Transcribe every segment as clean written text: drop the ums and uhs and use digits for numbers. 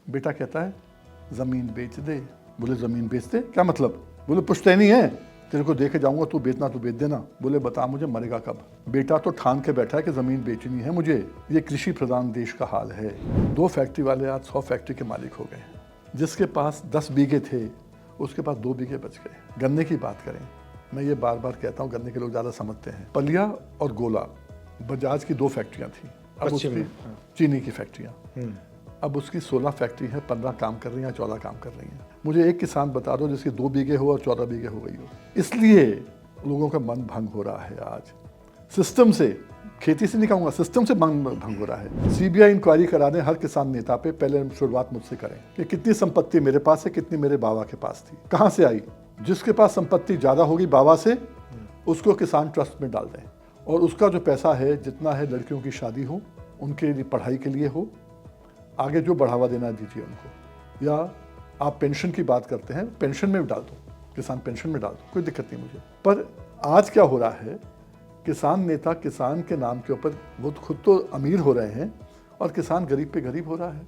बेटा कहता है ज़मीन बेच दे। बोले ज़मीन बेच दे क्या मतलब? बोले पुश्तैनी है, तेरे को दे के जाऊँगा, तू बेचना तो बेच देना। बोले बता मुझे मरेगा कब? बेटा तो ठान के बैठा है कि ज़मीन बेचनी है मुझे। ये कृषि प्रधान देश का हाल है। 2 फैक्ट्री वाले आज 100 फैक्ट्री के मालिक हो गए। जिसके पास 10 बीघे थे उसके पास 2 बीघे बच गए। गन्ने की बात करें, मैं ये बार बार कहता हूँ, गन्ने के लोग ज़्यादा समझते हैं। पलिया और गोला बजाज की 2 फैक्ट्रियाँ थी, अब उसकी चीनी की फैक्ट्रियाँ, अब उसकी 16 फैक्ट्री है, 15 काम कर रही हैं, 14 काम कर रही हैं। मुझे एक किसान बता दो जिसकी 2 बीघे हो और 14 बीघे हो गई हो। इसलिए लोगों का मन भंग हो रहा है आज सिस्टम से, खेती से नहीं कहूँगा, सिस्टम से मन भंग हो रहा है। सीबीआई इंक्वायरी करा दें हर किसान नेता पे, पहले शुरुआत मुझसे करें कि कितनी संपत्ति मेरे पास है, कितनी मेरे बाबा के पास थी, कहाँ से आई। जिसके पास संपत्ति ज़्यादा होगी बाबा से, उसको किसान ट्रस्ट में डाल दें और उसका जो पैसा है, जितना है, लड़कियों की शादी हो, उनके लिए पढ़ाई के लिए हो, आगे जो बढ़ावा देना दीजिए उनको। या आप पेंशन की बात करते हैं, पेंशन में भी डाल दो, किसान पेंशन में डाल दो, कोई दिक्कत नहीं मुझे। पर आज क्या हो रहा है, किसान नेता किसान के नाम के ऊपर वो खुद तो अमीर हो रहे हैं और किसान गरीब पे गरीब हो रहा है।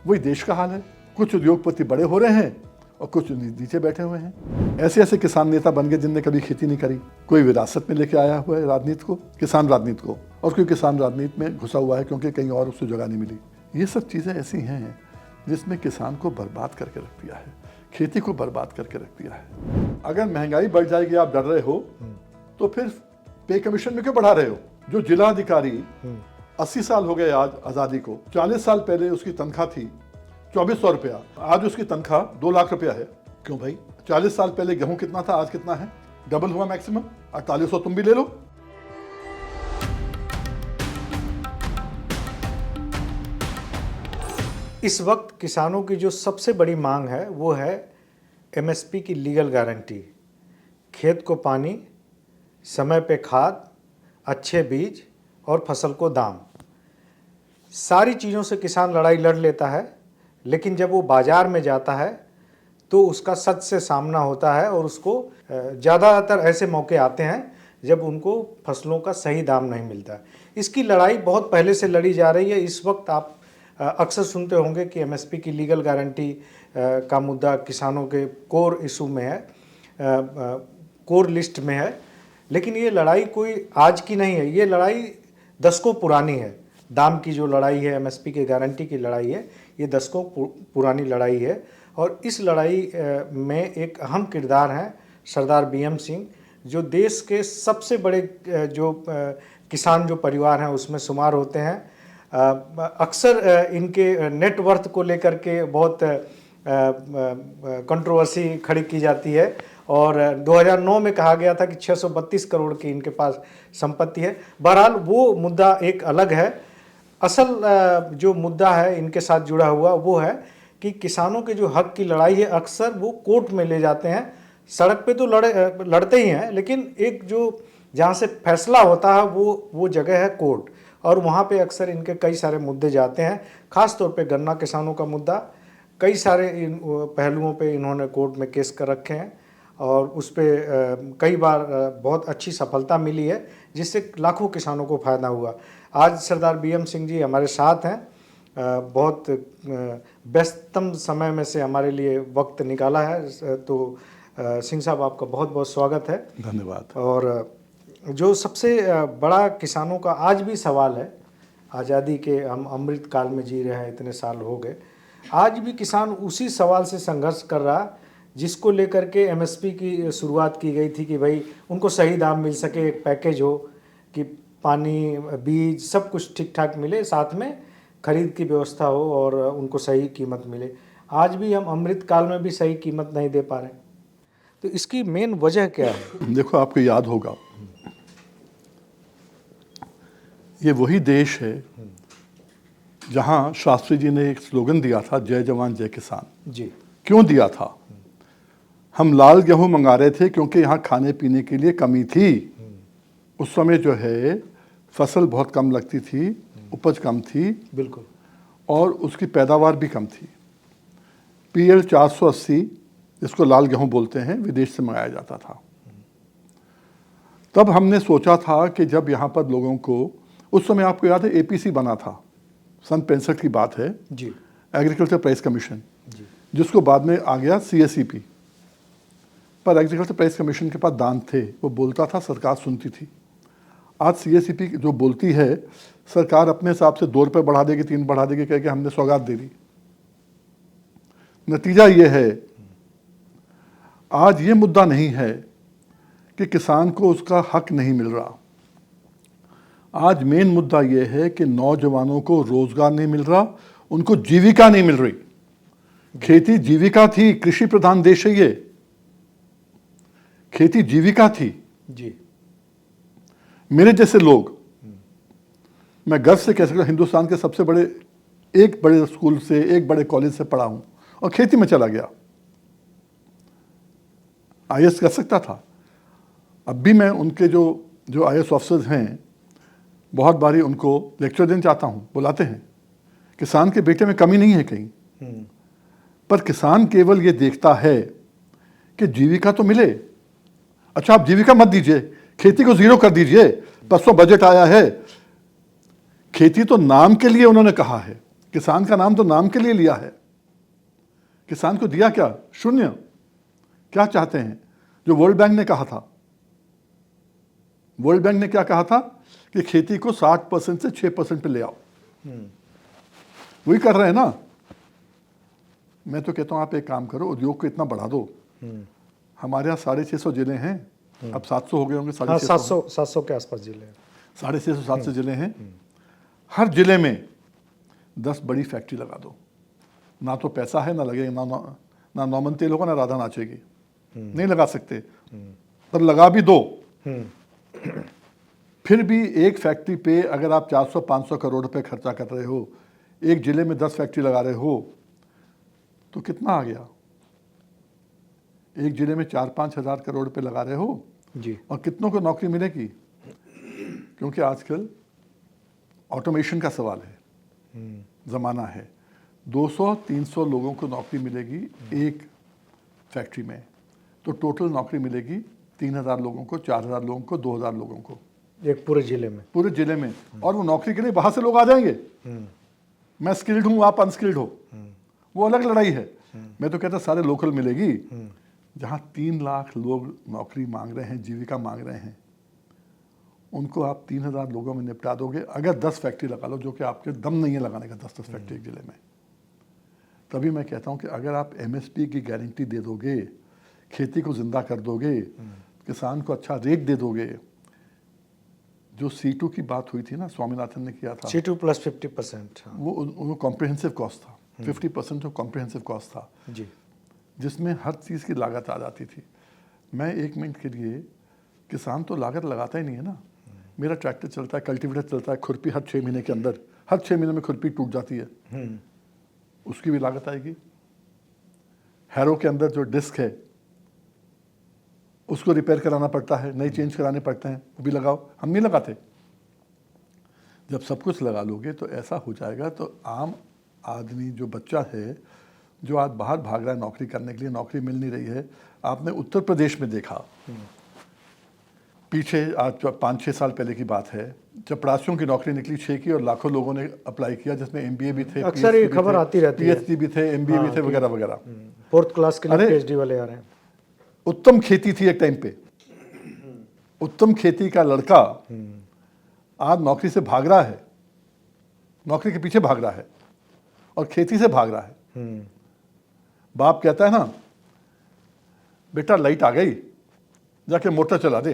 वही देश का हाल है। कुछ उद्योगपति बड़े हो रहे हैं और कुछ नीचे बैठे हुए हैं। ऐसे ऐसे किसान नेता बन गए जिनने कभी खेती नहीं करी। कोई विरासत में लेके आया हुआ है राजनीति को, किसान राजनीति को, और कोई किसान राजनीति में घुसा हुआ है क्योंकि कहीं और उससे जगह नहीं मिली। ये सब चीज़ें ऐसी हैं जिसमें किसान को बर्बाद करके रख दिया है, खेती को बर्बाद करके रख दिया है। अगर महंगाई बढ़ जाएगी, आप डर रहे हो, तो फिर पे कमीशन में क्यों बढ़ा रहे हो? जो जिला अधिकारी 80 साल हो गए आज आज़ादी को, 40 साल पहले उसकी तनख्वाह थी 2400 रुपया, आज उसकी तनख्वाह 2 लाख रुपया है। क्यों भाई? 40 साल पहले गेहूं कितना था, आज कितना है? डबल हुआ मैक्सिमम। 4800 तुम भी ले लो। इस वक्त किसानों की जो सबसे बड़ी मांग है वो है एमएसपी की लीगल गारंटी, खेत को पानी, समय पे खाद, अच्छे बीज और फसल को दाम। सारी चीज़ों से किसान लड़ाई लड़ लेता है, लेकिन जब वो बाज़ार में जाता है तो उसका सच से सामना होता है और उसको ज़्यादातर ऐसे मौके आते हैं जब उनको फसलों का सही दाम नहीं मिलता। इसकी लड़ाई बहुत पहले से लड़ी जा रही है। इस वक्त आप अक्सर सुनते होंगे कि एमएसपी की लीगल गारंटी का मुद्दा किसानों के कोर इशू में है, कोर लिस्ट में है। लेकिन ये लड़ाई कोई आज की नहीं है, ये लड़ाई दशकों पुरानी है। दाम की जो लड़ाई है, एमएसपी की गारंटी की लड़ाई है, ये दशकों पुरानी लड़ाई है। और इस लड़ाई में एक अहम किरदार हैं सरदार बीएम सिंह, जो देश के सबसे बड़े जो किसान जो परिवार हैं उसमें शुमार होते हैं। अक्सर इनके नेटवर्थ को लेकर के बहुत कंट्रोवर्सी खड़ी की जाती है और 2009 में कहा गया था कि 632 करोड़ की इनके पास संपत्ति है। बहरहाल वो मुद्दा एक अलग है। असल जो मुद्दा है इनके साथ जुड़ा हुआ वो है कि किसानों के जो हक की लड़ाई है अक्सर वो कोर्ट में ले जाते हैं। सड़क पे तो लड़ते ही हैं, लेकिन एक जो जहाँ से फैसला होता है वो जगह है कोर्ट, और वहाँ पे अक्सर इनके कई सारे मुद्दे जाते हैं। ख़ास तौर पे गन्ना किसानों का मुद्दा, कई सारे पहलुओं पे इन्होंने कोर्ट में केस कर रखे हैं और उस पर कई बार बहुत अच्छी सफलता मिली है, जिससे लाखों किसानों को फ़ायदा हुआ। आज सरदार बीएम सिंह जी हमारे साथ हैं। बहुत व्यस्ततम समय में से हमारे लिए वक्त निकाला है, तो सिंह साहब आपका बहुत बहुत स्वागत है। धन्यवाद। और जो सबसे बड़ा किसानों का आज भी सवाल है, आज़ादी के हम अमृत काल में जी रहे हैं, इतने साल हो गए, आज भी किसान उसी सवाल से संघर्ष कर रहा है जिसको लेकर के एमएसपी की शुरुआत की गई थी कि भाई उनको सही दाम मिल सके, एक पैकेज हो कि पानी, बीज, सब कुछ ठीक ठाक मिले, साथ में खरीद की व्यवस्था हो और उनको सही कीमत मिले। आज भी हम अमृत काल में भी सही कीमत नहीं दे पा रहे, तो इसकी मेन वजह क्या है? देखो, आपको याद होगा, ये वही देश है जहां शास्त्री जी ने एक स्लोगन दिया था, जय जवान जय किसान। जी। क्यों दिया था? हम लाल गेहूं मंगा रहे थे क्योंकि यहाँ खाने पीने के लिए कमी थी। उस समय जो है फसल बहुत कम लगती थी, उपज कम थी, बिल्कुल, और उसकी पैदावार भी कम थी। PL 480 जिसको लाल गेहूं बोलते हैं, विदेश से मंगाया जाता था। तब हमने सोचा था कि जब यहाँ पर लोगों को, उस समय आपको याद है APC बना था, सन 65 की बात है जी, एग्रीकल्चर प्राइस कमीशन, जी जिसको बाद में आ गया CSEP। पर एग्रीकल्चर प्राइस कमीशन के पास दांत थे, वो बोलता था, सरकार सुनती थी। आज CSEP जो बोलती है, सरकार अपने हिसाब से 2 रुपये बढ़ा देगी, 3 बढ़ा देगी, कह के हमने सौगात दे दी। नतीजा ये है, आज ये मुद्दा नहीं है कि किसान को उसका हक नहीं मिल रहा। आज मेन मुद्दा ये है कि नौजवानों को रोजगार नहीं मिल रहा, उनको जीविका नहीं मिल रही। खेती जीविका थी, कृषि प्रधान देश है ये, खेती जीविका थी। जी मेरे जैसे लोग, मैं गर्व से कह सकता हूं, हिंदुस्तान के सबसे बड़े, एक बड़े स्कूल से, एक बड़े कॉलेज से पढ़ा हूं और खेती में चला गया। IAS कर सकता था। अब भी मैं उनके जो IAS ऑफिसर्स हैं, बहुत बारी उनको लेक्चर देना चाहता हूं, बुलाते हैं। किसान के बेटे में कमी नहीं है कहीं, पर किसान केवल ये देखता है कि जीविका तो मिले। अच्छा, आप जीविका मत दीजिए, खेती को जीरो कर दीजिए। परसों बजट आया है, खेती तो नाम के लिए उन्होंने कहा है, किसान का नाम तो नाम के लिए लिया है। किसान को दिया क्या? शून्य। क्या चाहते हैं? जो वर्ल्ड बैंक ने कहा था, वर्ल्ड बैंक ने क्या कहा था कि खेती को 60% से 6% पे ले आओ। वही कर रहे हैं ना। मैं तो कहता हूं, आप एक काम करो, उद्योग को इतना बढ़ा दो। हमारे यहाँ 650 जिले हैं, अब 700 हो गए होंगे। हाँ, 700 के आसपास जिले हैं। 650 700 जिले हैं। हर जिले में 10 बड़ी फैक्ट्री लगा दो। ना तो पैसा है, ना लगेगा, ना नॉमन तेल होगा, ना राधा नाचेगी। नहीं लगा सकते, पर लगा भी दो। फिर भी एक फैक्ट्री पे अगर आप 400-500 करोड़ रुपए खर्चा कर रहे हो, एक जिले में 10 फैक्ट्री लगा रहे हो, तो कितना आ गया? एक जिले में 4-5 हजार करोड़ रुपए लगा रहे हो जी। और कितनों को नौकरी मिलेगी? क्योंकि आजकल ऑटोमेशन का सवाल है, ज़माना है। 200-300 लोगों को नौकरी मिलेगी एक फैक्ट्री में, तो टोटल नौकरी मिलेगी 3000 लोगों को, 4000 लोगों को, 2000 लोगों को, एक पूरे जिले में। पूरे जिले में। और वो नौकरी के लिए बाहर से लोग आ जाएंगे। मैं स्किल्ड हूँ, आप अनस्किल्ड हो, वो अलग लड़ाई है। मैं तो कहता सारे लोकल मिलेगी। जहाँ 3 लाख लोग नौकरी मांग रहे हैं, जीविका मांग रहे हैं, उनको आप 3000 लोगों में निपटा दोगे। अगर 10 फैक्ट्री लगा लो, जो कि आपके दम नहीं है लगाने का 10-10 फैक्ट्री एक जिले में, तभी मैं कहता हूँ कि अगर आप MSP की गारंटी दे दोगे, खेती को जिंदा कर दोगे, किसान को अच्छा रेट दे दोगे। जो C2 की बात हुई थी ना, स्वामीनाथन ने किया था, C2 + 50%। वो कॉम्प्रिहेंसिव कॉस्ट था। 50% जो कॉम्प्रिहेंसिव कॉस्ट था, जी जिसमें हर चीज़ की लागत आ जाती थी। मैं 1 मिनट के लिए, किसान तो लागत लगाता ही नहीं है ना। मेरा ट्रैक्टर चलता है, कल्टीवेटर चलता है, खुरपी हर 6 महीने के अंदर, हर 6 महीने में खुरपी टूट जाती है, उसकी भी लागत आएगी। हैरो के अंदर जो डिस्क है, उसको रिपेयर कराना पड़ता है, नई चेंज कराने पड़ते हैं, वो भी लगाओ। हम नहीं लगाते। जब सब कुछ लगा लोगे तो ऐसा हो जाएगा, तो आम आदमी, जो बच्चा है, जो आज बाहर भाग रहा है नौकरी करने के लिए, नौकरी मिल नहीं रही है। आपने उत्तर प्रदेश में देखा, पीछे आज 5-6 साल पहले की बात है, चपरासियों की नौकरी निकली 6 की, और लाखों लोगों ने अप्लाई किया, जिसमें MBA भी थे, अक्सर ये खबर आती रहती है, PhD भी थे, MBA भी थे, वगैरह वगैरह। 4th क्लास के लिए अरे, PhD वाले आ रहे हैं। उत्तम खेती थी एक टाइम पे, उत्तम खेती का लड़का आज नौकरी से भाग रहा है, नौकरी के पीछे भाग रहा है और खेती से भाग रहा है। बाप कहता है ना, बेटा लाइट आ गई, जाके मोटर चला दे।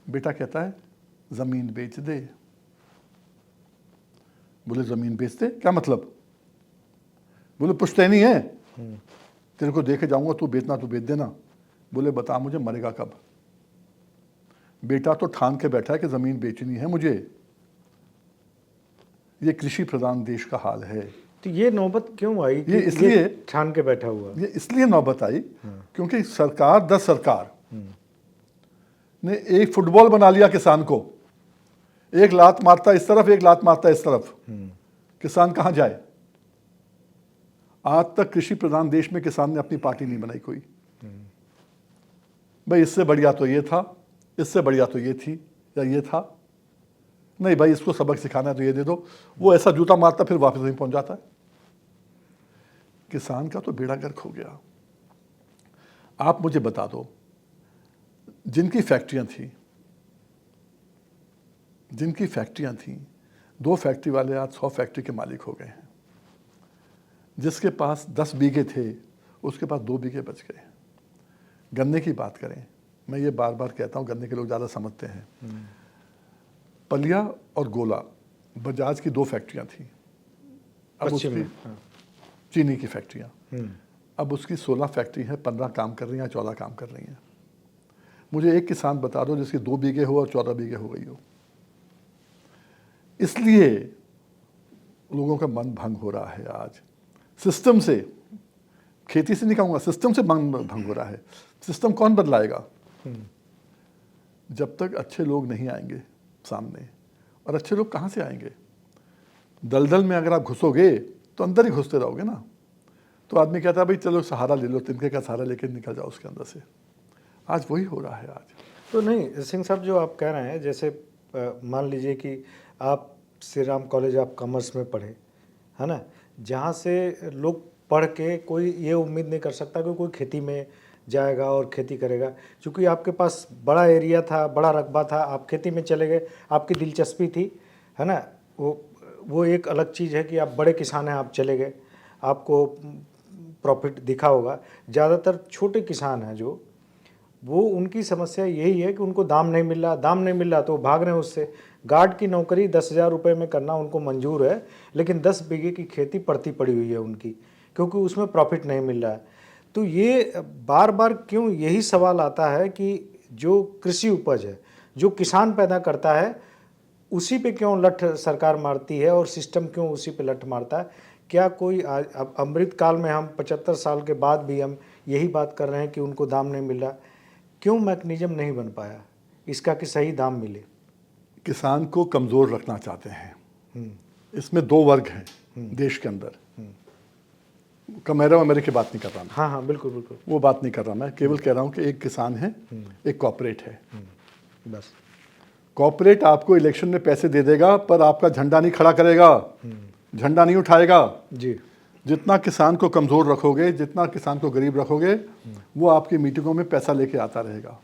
बेटा कहता है जमीन बेच दे। बोले जमीन बेच दे, क्या मतलब? बोले पुश्तैनी है, तेरे को देखे जाऊंगा, तू बेचना तू बेच देना। बोले बता मुझे मरेगा कब? बेटा तो ठान के बैठा है कि जमीन बेचनी है मुझे। ये कृषि प्रधान देश का हाल है। तो ये नौबत क्यों आई? ये इसलिए ठान के बैठा हुआ, ये इसलिए नौबत आई क्योंकि सरकार, 10 सरकार ने एक फुटबॉल बना लिया किसान को। एक लात मारता इस तरफ, एक लात मारता इस तरफ, किसान कहां जाए? आज तक कृषि प्रधान देश में किसान ने अपनी पार्टी नहीं बनाई कोई। भाई इससे बढ़िया तो ये था, इससे बढ़िया तो ये थी, या ये था, नहीं भाई इसको सबक सिखाना है तो ये दे दो। वो ऐसा जूता मारता फिर वापस वहीं पहुंच जाता है। किसान का तो बेड़ा गर्क हो गया। आप मुझे बता दो, जिनकी फैक्ट्रियां थी, 2 फैक्ट्री वाले आज 100 फैक्ट्री के मालिक हो गए हैं। जिसके पास 10 बीघे थे उसके पास 2 बीघे बच गए। गन्ने की बात करें, मैं ये बार बार कहता हूँ, गन्ने के लोग ज़्यादा समझते हैं। पलिया और गोला बजाज की 2 फैक्ट्रियां थी। अब पश्चिम उसकी में, हाँ। चीनी की फैक्ट्रियां, अब उसकी 16 फैक्ट्री हैं, 15 काम कर रही हैं, 14 काम कर रही हैं। मुझे एक किसान बता दो जिसकी 2 बीघे हो और 14 बीघे हो गई हो। इसलिए लोगों का मन भंग हो रहा है आज सिस्टम से। खेती से नहीं कहूँगा, सिस्टम से मन भंग हो रहा है। सिस्टम कौन बदलाएगा? जब तक अच्छे लोग नहीं आएंगे सामने। और अच्छे लोग कहाँ से आएंगे? दलदल में अगर आप घुसोगे तो अंदर ही घुसते रहोगे ना। तो आदमी कहता है भाई चलो सहारा ले लो, तिनके का सहारा लेकर निकल जाओ उसके अंदर से। आज वही हो रहा है आज। तो नहीं सिंह साहब, जो आप कह रहे हैं, जैसे मान लीजिए कि आप श्री राम कॉलेज आप कॉमर्स में पढ़े, है ना, जहाँ से लोग पढ़ के कोई ये उम्मीद नहीं कर सकता कि कोई खेती में जाएगा और खेती करेगा। क्योंकि आपके पास बड़ा एरिया था, बड़ा रकबा था, आप खेती में चले गए, आपकी दिलचस्पी थी, है ना। वो एक अलग चीज़ है कि आप बड़े किसान हैं, आप चले गए, आपको प्रॉफिट दिखा होगा। ज़्यादातर छोटे किसान हैं जो, वो उनकी समस्या यही है कि उनको दाम नहीं मिल रहा तो वो भाग रहे हैं उससे। गार्ड की नौकरी 10,000 रुपये में करना उनको मंजूर है, लेकिन 10 बीघे की खेती पड़ती पड़ी हुई है उनकी, क्योंकि उसमें प्रॉफिट नहीं मिल रहा है। तो ये बार बार क्यों यही सवाल आता है कि जो कृषि उपज है, जो किसान पैदा करता है, उसी पे क्यों लठ सरकार मारती है और सिस्टम क्यों उसी पे लठ मारता है? क्या कोई आज अब अमृत काल में हम 75 साल के बाद भी हम यही बात कर रहे हैं कि उनको दाम नहीं मिल रहा? क्यों मैकेनिज्म नहीं बन पाया इसका कि सही दाम मिले? किसान को कमज़ोर रखना चाहते हैं। इसमें 2 वर्ग हैं देश के अंदर। कमेरा मेरे की बात नहीं कर रहा मैं। हाँ हाँ, बिल्कुल बिल्कुल, वो बात नहीं कर रहा मैं, केवल कह रहा हूँ कि एक किसान है, एक कॉर्पोरेट है। बस। कॉर्पोरेट आपको इलेक्शन में पैसे दे देगा पर आपका झंडा नहीं खड़ा करेगा, झंडा नहीं उठाएगा जी। जितना किसान को कमज़ोर रखोगे, जितना किसान को गरीब रखोगे, वो आपकी मीटिंगों में पैसा लेके आता रहेगा।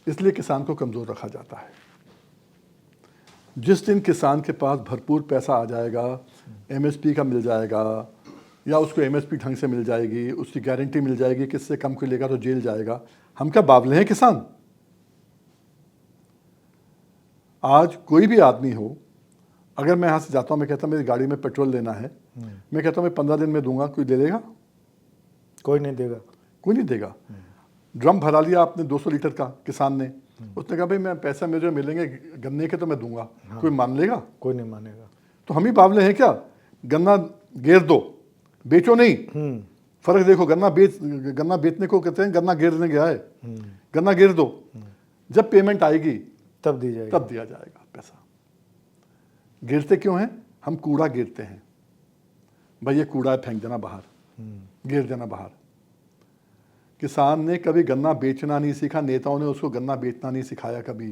इसलिए किसान को कमज़ोर रखा जाता है। जिस दिन किसान के पास भरपूर पैसा आ जाएगा, एमएसपी का मिल जाएगा, या उसको एमएसपी ढंग से मिल जाएगी, उसकी गारंटी मिल जाएगी कि इससे कम कोई लेगा तो जेल जाएगा। हम क्या बावले हैं किसान? आज कोई भी आदमी हो, अगर मैं यहाँ से जाता हूँ, मैं कहता हूँ मेरी गाड़ी में पेट्रोल लेना है, मैं कहता हूँ मैं 15 दिन में दूंगा, कोई दे देगा? कोई नहीं देगा। कोई नहीं देगा। ड्रम भरा लिया आपने 200 लीटर का, किसान ने, उसने कहा भाई मैं पैसा मुझे मिलेंगे गन्ने के तो मैं दूंगा। कोई मान लेगा? कोई नहीं मानेगा। तो हम ही बावले हैं क्या? गन्ना गेर दो, बेचो नहीं। फर्क देखो, गन्ना बेचने को कहते हैं, गन्ना गेरने गया है। गन्ना गेर दो, जब पेमेंट आएगी तब दी जाएगी, तब दिया जाएगा पैसा। गिरते क्यों हैं? हम कूड़ा गिरते हैं, भाई ये कूड़ा है फेंक देना बाहर, गिर देना बाहर। किसान ने कभी गन्ना बेचना नहीं सीखा, नेताओं ने उसको गन्ना बेचना नहीं सिखाया कभी।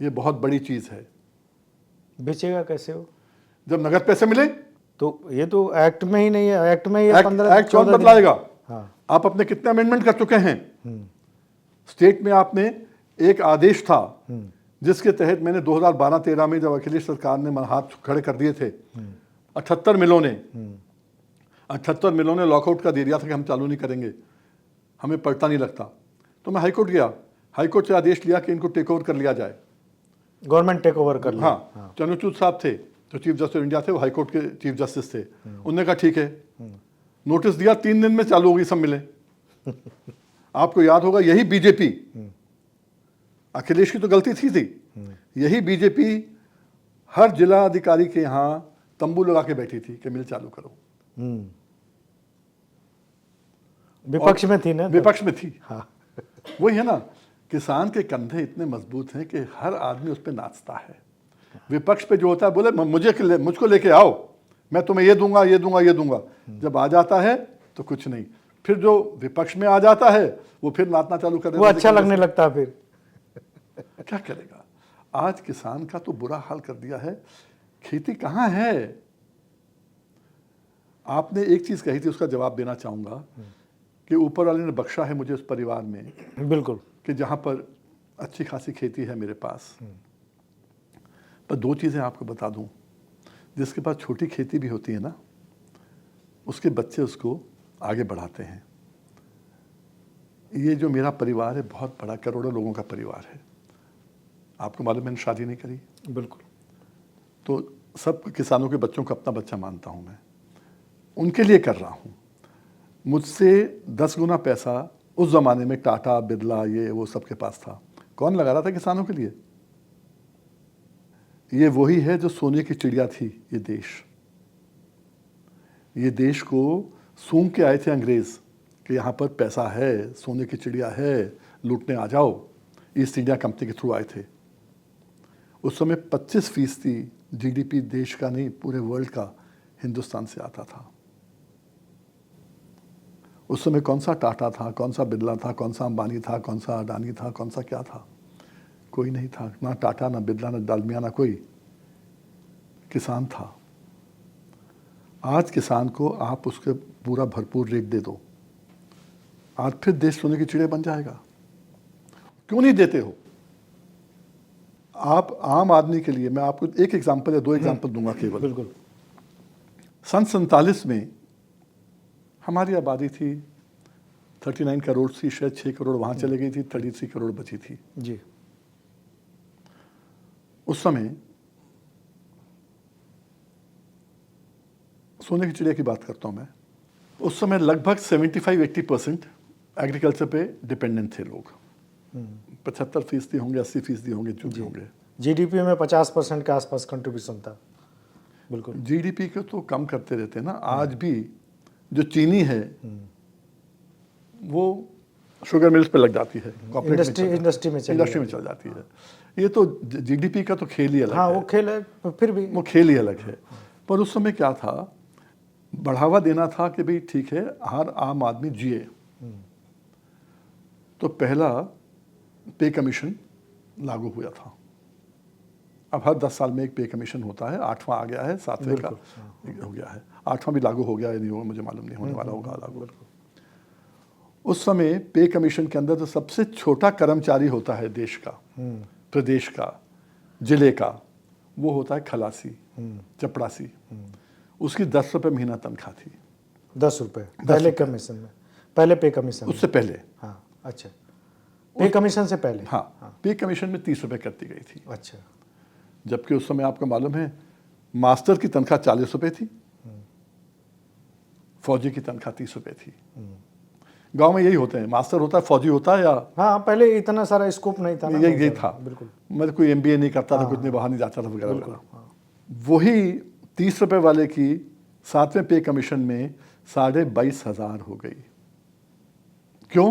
ये बहुत बड़ी चीज है। बेचेगा कैसे हो जब नगद पैसे मिले? तो ये तो एक्ट में ही नहीं है। एक्ट में ही 15 एक्ट कौन बदलाएगा? हाँ। आप अपने कितने अमेंडमेंट कर चुके हैं? स्टेट में आपने एक आदेश था जिसके तहत मैंने 2012-13 में जब अखिलेश सरकार ने हाथ खड़े कर दिए थे, 78 मिलों ने लॉकआउट का दे दिया था कि हम चालू नहीं करेंगे, हमें पलटा नहीं लगता। तो मैं हाईकोर्ट गया, हाईकोर्ट से आदेश लिया कि इनको टेक ओवर कर लिया जाए। गवर्नमेंट टेक ओवर कर लिया। हाँ, चंद्रचूड़ साहब थे जो चीफ जस्टिस ऑफ इंडिया थे, वो हाईकोर्ट के चीफ जस्टिस थे। उन्होंने कहा ठीक है, नोटिस दिया, 3 दिन में चालू होगी, सब मिले। आपको याद होगा, यही बीजेपी, अखिलेश की तो गलती थी, यही बीजेपी हर जिला अधिकारी के यहाँ तंबू लगा के बैठी थी कि मिल चालू करो। विपक्ष में थी ना? विपक्ष में थी। हाँ। वही है ना, किसान के कंधे इतने मजबूत हैं कि हर आदमी उस पर नाचता है। विपक्ष पे जो होता है बोले मुझको लेके आओ, मैं तुम्हें ये दूंगा ये दूंगा ये दूंगा। जब आ जाता है तो कुछ नहीं, फिर जो विपक्ष में आ जाता है वो फिर नाचना चालू कर देता है। वो अच्छा लगने लगता है फिर। क्या करेगा? आज किसान का तो बुरा हाल कर दिया है। खेती कहाँ है? आपने एक चीज़ कही थी, उसका जवाब देना चाहूँगा कि ऊपर वाले ने बख्शा है मुझे उस परिवार में, बिल्कुल, कि जहाँ पर अच्छी खासी खेती है मेरे पास। पर दो चीज़ें आपको बता दूँ, जिसके पास छोटी खेती भी होती है ना, उसके बच्चे उसको आगे बढ़ाते हैं। ये जो मेरा परिवार है बहुत बड़ा, करोड़ों लोगों का परिवार है। आपको मालूम मैंने शादी नहीं करी, बिल्कुल, तो सब किसानों के बच्चों को अपना बच्चा मानता हूँ मैं, उनके लिए कर रहा हूँ। मुझसे 10 गुना पैसा उस ज़माने में टाटा, बिरला, ये वो सबके पास था। कौन लगा रहा था किसानों के लिए? ये वही है जो सोने की चिड़िया थी, ये देश। ये देश को सूंघ के आए थे अंग्रेज़ कि यहाँ पर पैसा है, सोने की चिड़िया है, लूटने आ जाओ। ईस्ट इंडिया कंपनी के थ्रू आए थे। उस समय 25% जीडीपी देश का नहीं, पूरे वर्ल्ड का हिंदुस्तान से आता था। उस समय कौन सा टाटा था, कौन सा बिरला था, कौन सा अंबानी था, कौन सा अडानी था, कौन सा क्या था? कोई नहीं था। ना टाटा, ना बिरला, ना डालमिया, ना कोई। किसान था। आज किसान को आप उसके पूरा भरपूर रेट दे दो, आज फिर देश सोने की चिड़िया बन जाएगा। क्यों नहीं देते हो? आप आम आदमी के लिए, मैं आपको एक एग्जांपल या 2 एग्जांपल दूंगा केवल। बिल्कुल, सन 47 में हमारी आबादी थी 39 करोड़ थी, शायद 6 करोड़ वहाँ चले गई थी, 33 करोड़ बची थी। जी, उस समय सोने की चिड़िया की बात करता हूँ मैं, उस समय लगभग 75-80% एग्रीकल्चर पे डिपेंडेंट थे लोग। 75% होंगे, 80% होंगे, जो भी होंगे। जीडीपी में 50% के आसपास कंट्रीब्यूशन था। बिल्कुल, जीडीपी को तो कम करते रहते हैं ना। आज भी जो चीनी है वो शुगर मिल्स पे लग जाती है, कॉर्पोरेट इंडस्ट्री में चल जाती है। ये तो जीडीपी का तो खेल ही अलग हाँ, है। वो खेल है, फिर भी वो खेल ही अलग है। पर उस समय क्या था, बढ़ावा देना था कि भाई ठीक है, हर आम आदमी जिए। तो पहला पे कमीशन लागू हुआ था। अब हर 10 साल में एक पे कमीशन होता है, 8वां आ गया है, 7वें का हो गया है, 8वां भी लागू हो गया है, नहीं होगा मुझे मालूम नहीं, होने वाला होगा लागू। उस समय पे कमीशन के अंदर जो सबसे छोटा कर्मचारी होता है देश का, प्रदेश का, जिले का, वो होता है खलासी, चपड़ासी। उसकी 10 रुपये महीना तनख्वाह थी। 10 रुपये पहले कमीशन में, पहले पे कमीशन उससे पहले, हाँ, अच्छा, पे कमीशन से पहले, हाँ, पे कमीशन में 30 रुपये करती गई थी। अच्छा, जबकि उस समय आपको मालूम है मास्टर की तनख्वाह 40 रुपये थी, फौजी की तनख्वाह 30 रुपये थी। गांव में यही होते हैं, मास्टर होता है, फौजी होता है, या हाँ, पहले इतना सारा स्कोप नहीं था ना, यही था। बिल्कुल, मैं कोई MBA नहीं करता था, कुछ नहीं, बाहर नहीं जाता था वगैरह वगैरह। वही 30 रुपये वाले की 7वें पे कमीशन में 22,500 हो गई। क्यों?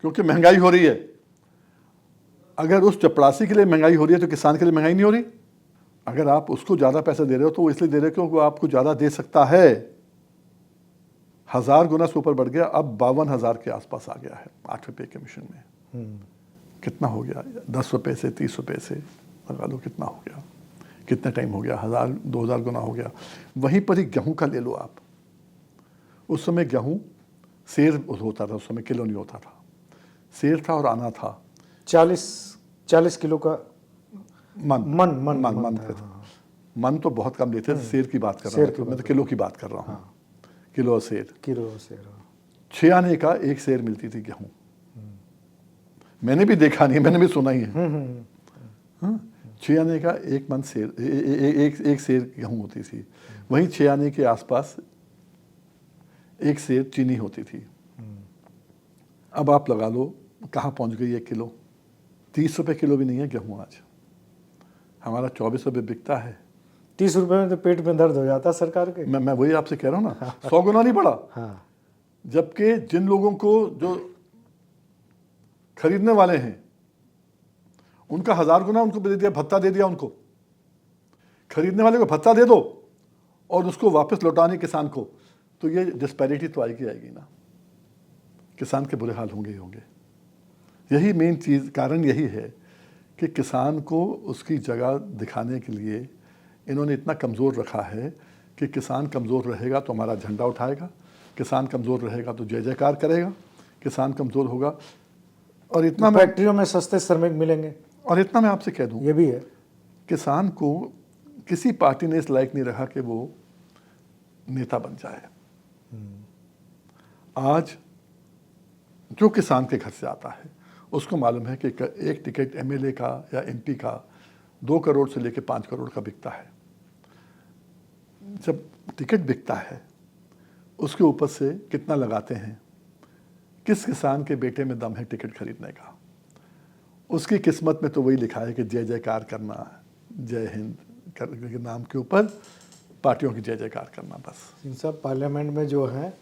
क्योंकि महंगाई हो रही है। अगर उस चपरासी के लिए महंगाई हो रही है तो किसान के लिए महंगाई नहीं हो रही। अगर आप उसको ज़्यादा पैसा दे रहे हो तो वो इसलिए दे रहे हो क्योंकि वो आपको ज़्यादा दे सकता है। 1000 गुना से ऊपर बढ़ गया, अब 52,000 के आसपास आ गया है 8वें पे कमीशन में। कितना हो गया? 10 रुपये से 30 रुपये से लगा लो कितना हो गया, कितना टाइम हो गया, 1000-2000 गुना हो गया। वहीं पर ही गेहूं का ले लो आप। उस समय गेहूं सेर होता था, उस समय किलो नहीं होता था, सेर था और आना था। 40 किलो का मन था। मन तो बहुत कम लेते थे, सेर की बात कर रहा हूँ मैं, तो किलो की बात कर रहा हूँ। किलो और सेर, 6 आने का एक सेर मिलती थी गेहूं। मैंने भी देखा नहीं, मैंने भी सुना ही है। 6 आने का एक मन सेर, एक सेर गेहूं होती थी। वहीं 6 आने के आसपास एक सेर चीनी होती थी। अब आप लगा लो कहाँ पहुंच गई 1 किलो। 30 रुपये किलो भी नहीं है गेहूं आज, हमारा 24 रुपये बिकता है। 30 रुपये में तो पेट में दर्द हो जाता सरकार के। मैं वही आपसे कह रहा हूँ ना, 100 गुना नहीं बढ़ा। हाँ, जबकि जिन लोगों को जो खरीदने वाले हैं उनका 1000 गुना उनको दे दिया, भत्ता दे दिया उनको। खरीदने वाले को भत्ता दे दो और उसको वापस लौटाने किसान को, तो ये डिस्पैरिटी तो आएगी ना, किसान के बुरे हाल होंगे ही होंगे। यही मेन चीज़, कारण यही है कि किसान को उसकी जगह दिखाने के लिए इन्होंने इतना कमज़ोर रखा है कि किसान कमज़ोर रहेगा तो हमारा झंडा उठाएगा, किसान कमज़ोर रहेगा तो जय जयकार करेगा, किसान कमज़ोर होगा। और इतना मैं फैक्ट्रियों में सस्ते श्रमिक मिलेंगे, मैं आपसे कह दूं, ये भी है। किसान को किसी पार्टी ने इस लायक नहीं रखा कि वो नेता बन जाए। आज जो किसान के घर से आता है उसको मालूम है कि एक टिकट एमएलए का या एमपी का 2 करोड़ से लेकर 5 करोड़ का बिकता है। जब टिकट बिकता है उसके ऊपर से कितना लगाते हैं, किस किसान के बेटे में दम है टिकट खरीदने का, उसकी किस्मत में तो वही लिखा है कि जय जयकार करना, जय हिंद के नाम के ऊपर पार्टियों की जय जयकार करना बस। सिंह साहब, पार्लियामेंट में जो है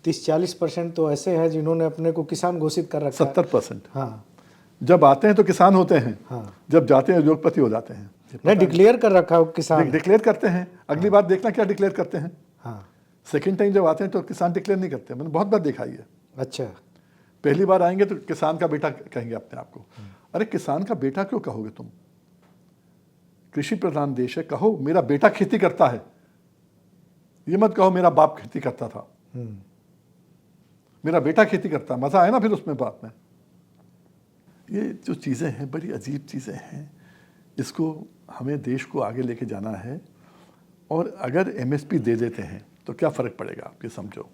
30-40% तो ऐसे हैं जिन्होंने अपने को किसान घोषित कर रखा है। 70%। हाँ जब आते हैं तो किसान होते हैं, हाँ, जब जाते हैं उद्योगपति हो जाते हैं। नहीं डिक्लेयर कर रखा है किसान। डिक्लेयर करते हैं, अगली बार देखना क्या डिक्लेयर करते हैं। हाँ, सेकंड टाइम जब आते हैं तो किसान डिक्लेयर नहीं करते। मैंने बहुत बार देखा ही है। अच्छा, पहली बार आएंगे तो किसान का बेटा कहेंगे अपने आप को। अरे किसान का बेटा क्यों कहोगे तुम? कृषि प्रधान देश है, कहो मेरा बेटा खेती करता है, ये मत कहो मेरा बाप खेती करता था। मेरा बेटा खेती करता है, मजा आया ना फिर उसमें बात में। ये जो चीज़ें हैं बड़ी अजीब चीज़ें हैं, इसको हमें देश को आगे लेके जाना है। और अगर एमएसपी दे देते हैं तो क्या फ़र्क पड़ेगा आप ये समझो।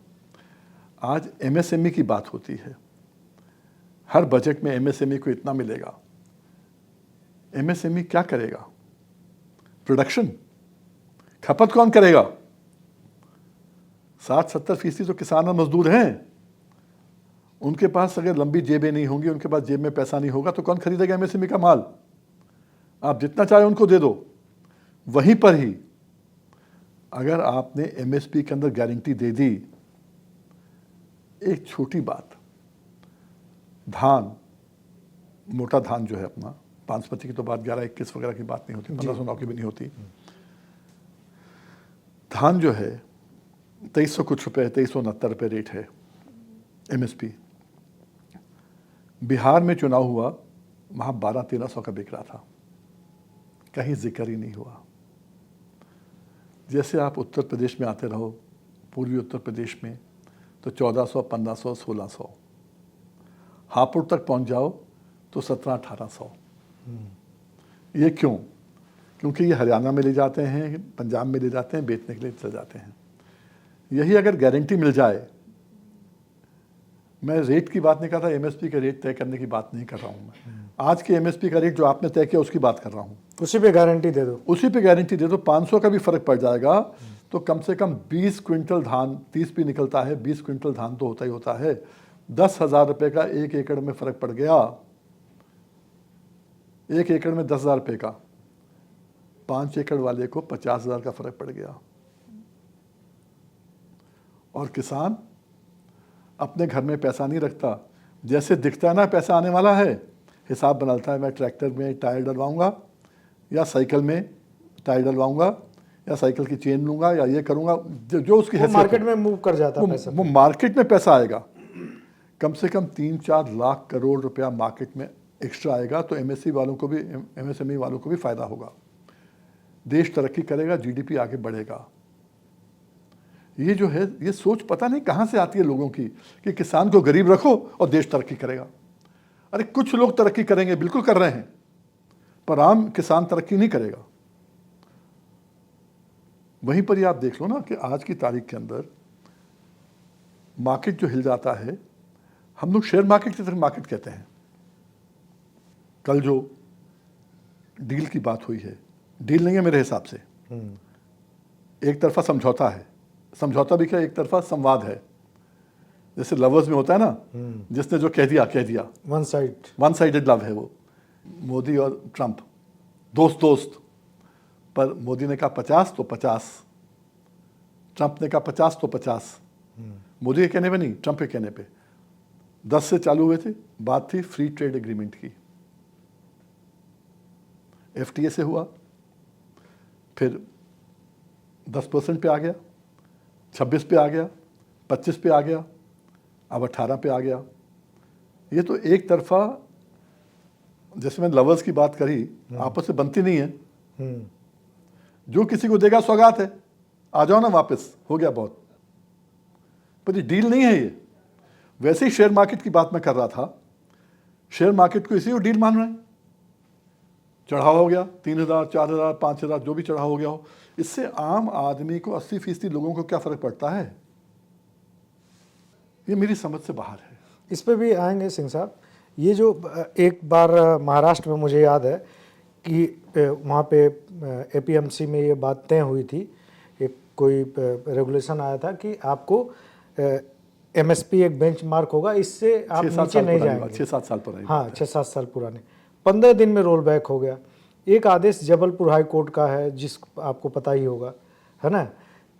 आज एमएसएमई की बात होती है, हर बजट में एमएसएमई को इतना मिलेगा। एमएसएमई क्या करेगा? प्रोडक्शन, खपत कौन करेगा? 60-70% तो किसान और मजदूर हैं। उनके पास अगर लंबी जेबें नहीं होंगी, उनके पास जेब में पैसा नहीं होगा तो कौन खरीदेगा एमएसएमई का माल? आप जितना चाहे उनको दे दो। वहीं पर ही अगर आपने एमएसपी के अंदर गारंटी दे दी, एक छोटी बात, धान, मोटा धान जो है अपना, बासमती की तो बात 11-21 वगैरह की बात नहीं होती, 1509 की भी नहीं होती। धान जो है 2300 कुछ रुपए, 2369 रुपये रेट है एमएसपी। बिहार में चुनाव हुआ, वहाँ 1200-1300 का बिक रहा था, कहीं जिक्र ही नहीं हुआ। जैसे आप उत्तर प्रदेश में आते रहो, पूर्वी उत्तर प्रदेश में, तो 1400, 1500, 1600, हापुड़ तक पहुँच जाओ तो 1700-1800। ये क्यों? क्योंकि ये हरियाणा में ले जाते हैं, पंजाब में ले जाते हैं, बेचने के लिए चले जाते हैं। यही अगर गारंटी मिल जाए, मैं रेट की बात नहीं कर रहा, एमएसपी का रेट तय करने की बात नहीं कर रहा हूँ मैं। आज के एमएसपी का रेट जो आपने तय किया उसकी बात कर रहा हूँ। उसी पे गारंटी दे दो, उसी पे गारंटी दे दो, 500 का भी फर्क पड़ जाएगा तो कम से कम 20 क्विंटल धान, 30 भी निकलता है, 20 क्विंटल धान तो होता ही होता है। 10,000 रुपये का 1 एकड़ में फर्क पड़ गया। 1 एकड़ में 10,000 रुपये का, 5 एकड़ वाले को 50,000 का फर्क पड़ गया। और किसान अपने घर में पैसा नहीं रखता, जैसे दिखता है ना पैसा आने वाला है, हिसाब बनाता है, मैं ट्रैक्टर में टायर डलवाऊंगा या साइकिल में टायर डलवाऊंगा या साइकिल की चेन लूंगा या ये करूंगा, जो उसकी हैसियत मार्केट में मूव कर जाता है पैसा। वो मार्केट में पैसा आएगा, कम से कम 3-4 लाख करोड़ रुपया मार्केट में एक्स्ट्रा आएगा। तो एमएसएमई वालों को भी फायदा होगा, देश तरक्की करेगा, जीडीपी आगे बढ़ेगा। ये जो है, ये सोच पता नहीं कहाँ से आती है लोगों की कि किसान को गरीब रखो और देश तरक्की करेगा। अरे कुछ लोग तरक्की करेंगे, बिल्कुल कर रहे हैं, पर आम किसान तरक्की नहीं करेगा। वहीं पर ही आप देख लो ना कि आज की तारीख के अंदर मार्केट जो हिल जाता है, हम लोग शेयर मार्केट की तरफ मार्केट कहते हैं। कल जो डील की बात हुई है, डील नहीं है मेरे हिसाब से, एक तरफा समझौता है। समझौता भी क्या, एक तरफा संवाद है। जैसे लवर्स में होता है ना, जिसने जो कह दिया, वन साइडेड लव है वो। मोदी और ट्रंप दोस्त, पर मोदी ने कहा 50 तो 50, ट्रंप ने कहा 50 तो 50। मोदी के कहने पे नहीं, ट्रंप के कहने पे 10 से चालू हुए थे, बात थी फ्री ट्रेड एग्रीमेंट की। एफटीए से हुआ, फिर 10% पे आ गया, 26 पे आ गया, 25 पे आ गया, अब 18 पे आ गया। ये तो एक तरफा, जैसे मैंने लवर्स की बात करी, आपस में बनती नहीं है। जो किसी को देगा सौगात है, आ जाओ ना वापस, हो गया बहुत। पर ये डील नहीं है ये। वैसे ही शेयर मार्केट की बात मैं कर रहा था, शेयर मार्केट को इसी को डील मान रहे हैं। चढ़ाव हो गया 3,000, 4,000, 5,000, जो भी चढ़ाव हो गया हो, इससे आम आदमी को 80% लोगों को क्या फर्क पड़ता है? ये मेरी समझ से बाहर है। इस पे भी आएंगे सिंह साहब। ये जो एक बार महाराष्ट्र में मुझे याद है कि वहाँ पे एपीएमसी में ये बात तय हुई थी, एक कोई रेगुलेशन आया था कि आपको एमएसपी एक बेंचमार्क होगा, इससे आप नीचे नहीं जाएंगे। 6-7 साल पुरानी। हाँ, 6-7 साल पुराने। 15 दिन में रोल बैक हो गया। एक आदेश जबलपुर हाई कोर्ट का है, जिस आपको पता ही होगा, है ना।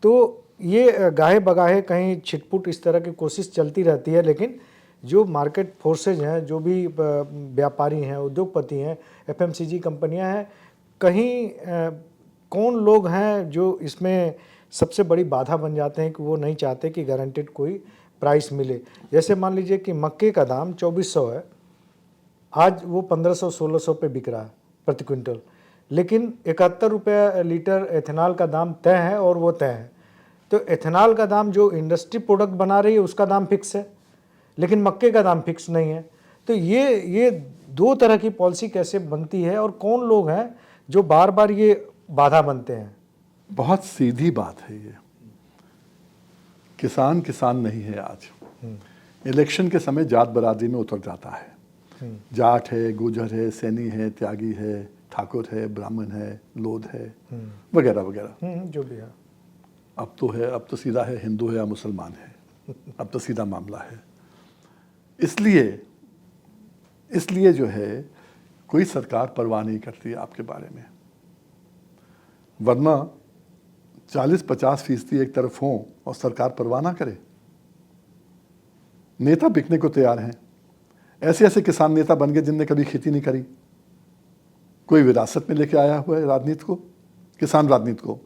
तो ये गाहे बगाहे कहीं छिटपुट इस तरह की कोशिश चलती रहती है, लेकिन जो मार्केट फोर्सेज हैं, जो भी व्यापारी हैं, उद्योगपति हैं, एफएमसीजी कंपनियां हैं, कहीं कौन लोग हैं जो इसमें सबसे बड़ी बाधा बन जाते हैं कि वो नहीं चाहते कि गारंटेड कोई प्राइस मिले। जैसे मान लीजिए कि मक्के का दाम 2400 है, आज वो 1500-1600 पे बिक रहा है प्रति क्विंटल, लेकिन 71 रुपये लीटर एथेनॉल का दाम तय है, और वो तय है। तो एथेनॉल का दाम जो इंडस्ट्री प्रोडक्ट बना रही है उसका दाम फिक्स है, लेकिन मक्के का दाम फिक्स नहीं है। तो ये दो तरह की पॉलिसी कैसे बनती है, और कौन लोग हैं जो बार बार ये बाधा बनते हैं? बहुत सीधी बात है ये। किसान किसान नहीं है आज। इलेक्शन के समय जात बरादरी में उतर जाता है। जाट है, गुजर है, सैनी है, त्यागी है, ठाकुर है, ब्राह्मण है, लोध है, वगैरह वगैरह, जो भी है। अब तो सीधा है हिंदू है या मुसलमान है, अब तो सीधा मामला है। इसलिए जो है कोई सरकार परवाह नहीं करती आपके बारे में। वरना 40-50% एक तरफ हो और सरकार परवाह ना करे। नेता बिकने को तैयार हैं। ऐसे ऐसे किसान नेता बन गए जिनने कभी खेती नहीं करी। कोई विरासत में लेके आया हुआ है राजनीति को, किसान राजनीति को,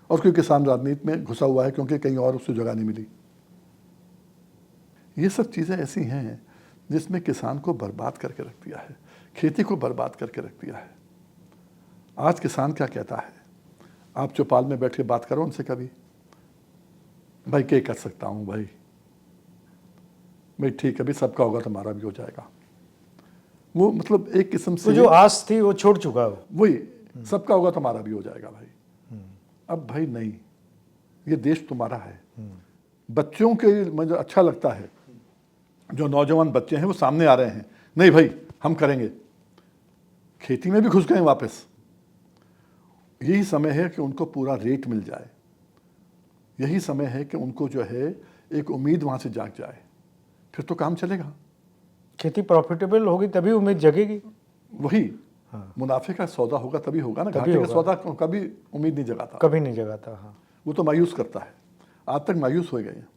और कोई किसान राजनीति में घुसा हुआ है क्योंकि कहीं और उसको जगह नहीं मिली। ये सब चीज़ें ऐसी हैं जिसमें किसान को बर्बाद करके रख दिया है, खेती को बर्बाद करके रख दिया है। आज किसान क्या कहता है? आप चौपाल में बैठ के बात करो उनसे कभी, भाई क्या कर सकता हूँ भाई ठीक है, अभी सबका होगा तो हमारा भी हो जाएगा। वो मतलब एक किस्म से तो जो आस थी वो छोड़ चुका है। वही सबका होगा तो हमारा भी हो जाएगा भाई। अब भाई नहीं, ये देश तुम्हारा है। बच्चों के मुझे अच्छा लगता है जो नौजवान बच्चे हैं वो सामने आ रहे हैं, नहीं भाई हम करेंगे, खेती में भी घुस गए वापस। यही समय है कि उनको पूरा रेट मिल जाए। यही समय है कि उनको जो है एक उम्मीद वहां से जाग जाए, फिर तो काम चलेगा। खेती प्रॉफिटेबल होगी तभी उम्मीद जगेगी। वही मुनाफे का सौदा होगा तभी होगा ना। घाटे का सौदा कभी उम्मीद नहीं जगाता, कभी नहीं जगाता। हाँ, वो तो मायूस करता है। आज तक मायूस हो गए हैं।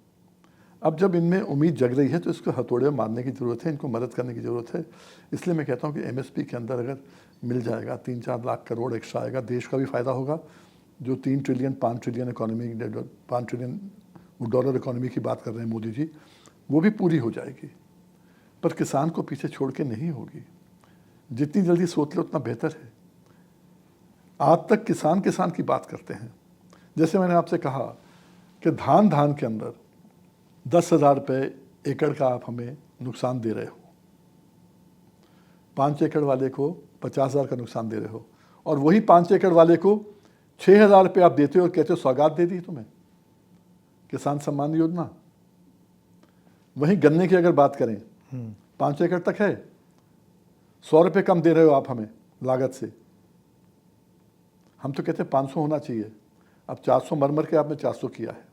अब जब इनमें उम्मीद जग रही है तो इसको हथौड़े मारने की ज़रूरत है, इनको मदद करने की ज़रूरत है। इसलिए मैं कहता हूँ कि एमएसपी के अंदर अगर मिल जाएगा 3-4 लाख करोड़ एक्स्ट्रा आएगा, देश का भी फ़ायदा होगा। जो 3 trillion 5 trillion economy, 5 trillion dollar economy की बात कर रहे हैं मोदी जी, वो भी पूरी हो जाएगी। पर किसान को पीछे छोड़ के नहीं होगी। जितनी जल्दी सोच ले उतना बेहतर है। आज तक किसान की बात करते हैं। जैसे मैंने आपसे कहा कि धान के अंदर 10,000 रुपये एकड़ का आप हमें नुकसान दे रहे हो, 5 एकड़ वाले को 50,000 का नुकसान दे रहे हो, और वही 5 एकड़ वाले को 6,000 रुपये आप देते हो और कहते हो सौगात दे दी तुम्हें, किसान सम्मान योजना। वहीं गन्ने की अगर बात करें 5 एकड़ तक है, 100 रुपये कम दे रहे हो आप हमें लागत से। हम तो कहते हैं 500 होना चाहिए। अब 400 मर के आपने 400 किया है,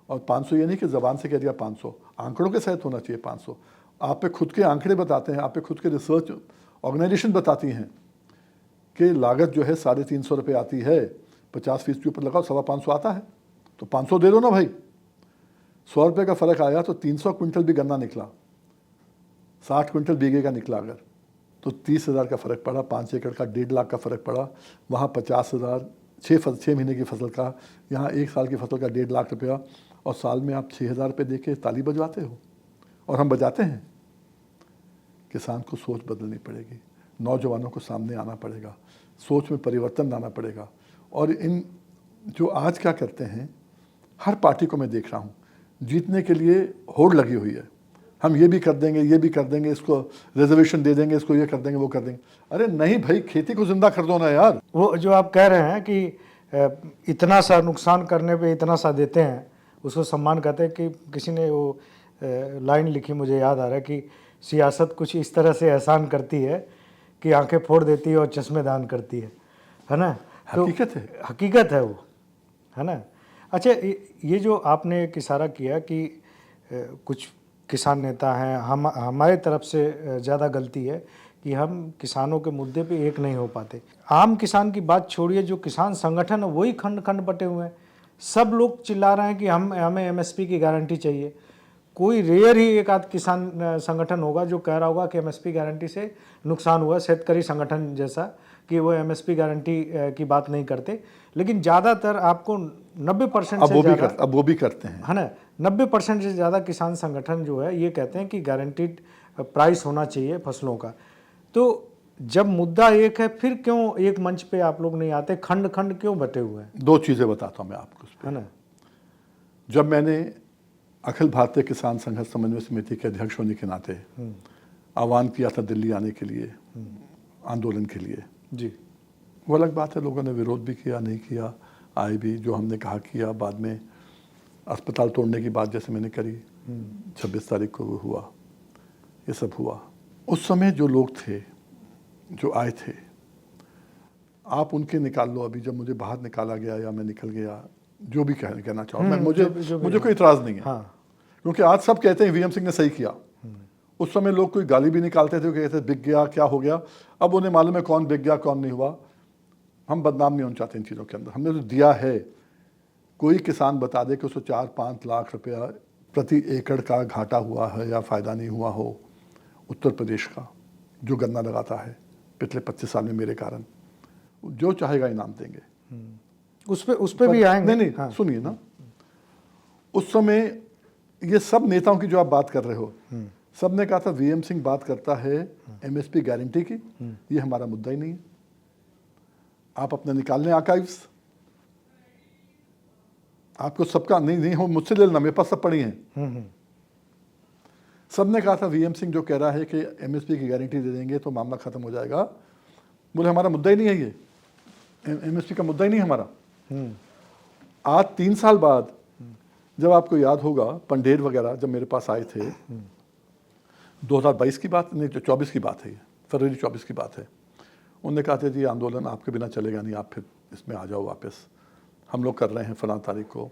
और 500 ये नहीं कि ज़बान से कह दिया 500, आंकड़ों के साथ होना चाहिए 500। आप पे खुद के आंकड़े बताते हैं, आप पे खुद के रिसर्च ऑर्गेनाइजेशन बताती हैं कि लागत जो है 350 रुपये आती है, 50% के ऊपर लगाओ 525 आता है, तो 500 दे दो ना भाई। 100 रुपये का फ़र्क आया तो 300 क्विंटल भी गन्ना निकला, 60 क्विंटल बीघे का निकला अगर, तो 30,000 का फ़र्क पड़ा। 5 एकड़ का 1.5 लाख का फ़र्क पड़ा। वहाँ 50,000 6 महीने की फसल का, यहाँ 1 साल की फसल का 1.5 लाख रुपया, और साल में आप 6,000 रुपये दे के ताली बजवाते हो, और हम बजाते हैं। किसान को सोच बदलनी पड़ेगी, नौजवानों को सामने आना पड़ेगा, सोच में परिवर्तन लाना पड़ेगा, और इन जो आज क्या करते हैं, हर पार्टी को मैं देख रहा हूँ जीतने के लिए होड़ लगी हुई है। हम ये भी कर देंगे, ये भी कर देंगे, इसको रिजर्वेशन दे देंगे, इसको ये कर देंगे, वो कर देंगे। अरे नहीं भाई, खेती को जिंदा कर दो ना यार। वो जो आप कह रहे हैं कि इतना सा नुकसान करने पे इतना सा देते हैं, उसको सम्मान कहते हैं। कि किसी ने वो लाइन लिखी, मुझे याद आ रहा है कि सियासत कुछ इस तरह से एहसान करती है कि आंखें फोड़ देती है और चश्मे दान करती है ना। तो हकीकत है, हकीकत है वो, है ना। अच्छा, ये जो आपने एक इशारा किया कि कुछ किसान नेता हैं, हमारे तरफ से ज़्यादा गलती है कि हम किसानों के मुद्दे पे एक नहीं हो पाते। आम किसान की बात छोड़िए, जो किसान संगठन है वही खंड खंड बटे हुए हैं। सब लोग चिल्ला रहे हैं कि हमें एमएसपी की गारंटी चाहिए। कोई रेयर ही एक आध किसान संगठन होगा जो कह रहा होगा कि एमएसपी गारंटी से नुकसान हुआ, शेतकरी संगठन जैसा, कि वो एमएसपी गारंटी की बात नहीं करते। लेकिन ज़्यादातर आपको 90% से ज़्यादा, अब वो भी करते हैं, है ना, 90% से ज़्यादा किसान संगठन जो है ये कहते हैं कि गारंटीड प्राइस होना चाहिए फसलों का। तो जब मुद्दा एक है, फिर क्यों एक मंच पे आप लोग नहीं आते? खंड खंड क्यों बटे हुए हैं? दो चीज़ें बताता हूँ मैं आपको उस पे। है ना। जब मैंने अखिल भारतीय किसान संघर्ष समन्वय समिति के अध्यक्ष होने के नाते आह्वान किया था दिल्ली आने के लिए, आंदोलन के लिए जी, वो अलग बात है, लोगों ने विरोध भी किया, नहीं किया, आए भी, जो हमने कहा किया। बाद में अस्पताल तोड़ने की बात जैसे मैंने करी, 26 तारीख को वो हुआ, ये सब हुआ। उस समय जो लोग थे, जो आए थे, आप उनके निकाल लो। अभी जब मुझे बाहर निकाला गया या मैं निकल गया, जो भी कहना चाहो, मैं मुझे कोई इतराज़ नहीं है। हाँ, क्योंकि आज सब कहते हैं वीएम सिंह ने सही किया। उस समय लोग कोई गाली भी निकालते थे, कहते बिक गया, क्या हो गया। अब उन्हें मालूम है कौन बिक गया, कौन नहीं हुआ। हम बदनाम नहीं होना चाहते इन चीज़ों के अंदर। हमने तो दिया है। कोई किसान बता दे कि उसको 4-5 लाख रुपया प्रति एकड़ का घाटा हुआ है या फ़ायदा नहीं हुआ हो, उत्तर प्रदेश का जो गन्ना लगाता है पिछले 25 साल में मेरे कारण, जो चाहेगा इनाम देंगे। उस पे भी आएंगे। नहीं, हाँ। सुनिए ना, उस समय ये सब नेताओं की जो आप बात कर रहे हो, सब ने कहा था वीएम सिंह बात करता है एमएसपी गारंटी की, ये हमारा मुद्दा ही नहीं है। आप अपने निकाल लें आर्काइव्स, आपको सबका नहीं हो, मुझसे ले लेना, मेरे पास सब पड़ी हैं। सब ने कहा था वीएम सिंह जो कह रहा है कि एमएसपी की गारंटी दे देंगे तो मामला खत्म हो जाएगा। बोले हमारा मुद्दा ही नहीं है, ये एमएसपी का मुद्दा ही नहीं है हमारा। आज 3 साल बाद, जब आपको याद होगा पंडेर वगैरह जब मेरे पास आए थे, 2022 की बात नहीं, 24 की बात है, ये फरवरी 24 की बात है। उन्होंने कहा था जी आंदोलन आपके बिना चलेगा नहीं, आप फिर इसमें आ जाओ वापस, हम लोग कर रहे हैं फलां तारीख को।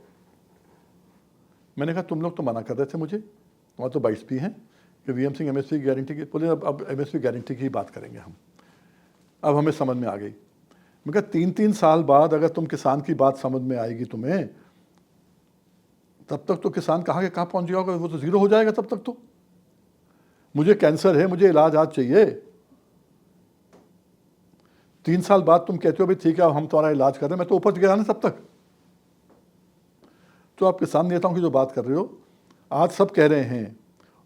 मैंने कहा तुम लोग तो मना कर रहे थे मुझे, वहाँ तो 22 भी हैं कि वीएम सिंह एमएसपी की गारंटी की। बोले अब एमएसपी गारंटी की ही बात करेंगे हम। अब हमें समझ में आ गई। मैं कहा 3-3 साल बाद अगर तुम किसान की बात समझ में आएगी तुम्हें, तब तक तो किसान कहाँ के कहाँ पहुँच गया होगा, वो तो ज़ीरो हो जाएगा तब तक तो। मुझे कैंसर है, मुझे इलाज आज चाहिए। 3 साल बाद तुम कहते हो भाई ठीक है अब हम तुम्हारा इलाज कर रहे हैं, मैं तो उपज गया ना तब तक। तो आप किसान नेताओं की जो बात कर रहे हो, आज सब कह रहे हैं,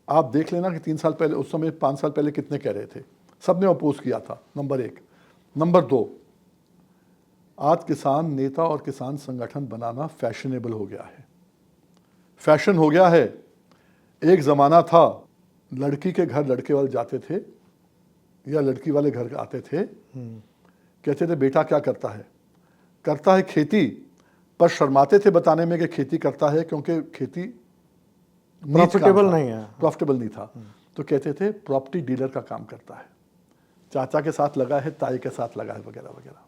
आप देख लेना कि 3 साल पहले, उस समय 5 साल पहले कितने कह रहे थे। सब ने अपोज किया था, नंबर 1। नंबर 2, आज किसान नेता और किसान संगठन बनाना फैशनेबल हो गया है, फैशन हो गया है। एक ज़माना था लड़की के घर लड़के वाले जाते थे या लड़की वाले घर आते थे, कहते थे बेटा क्या करता है? करता है खेती, पर शर्माते थे बताने में कि खेती करता है, क्योंकि खेती प्रॉफिटेबल नहीं है, प्रॉफिटेबल नहीं था। तो कहते थे प्रॉपर्टी डीलर का काम करता है, चाचा के साथ लगा है, ताई के साथ लगा है, वगैरह वगैरह।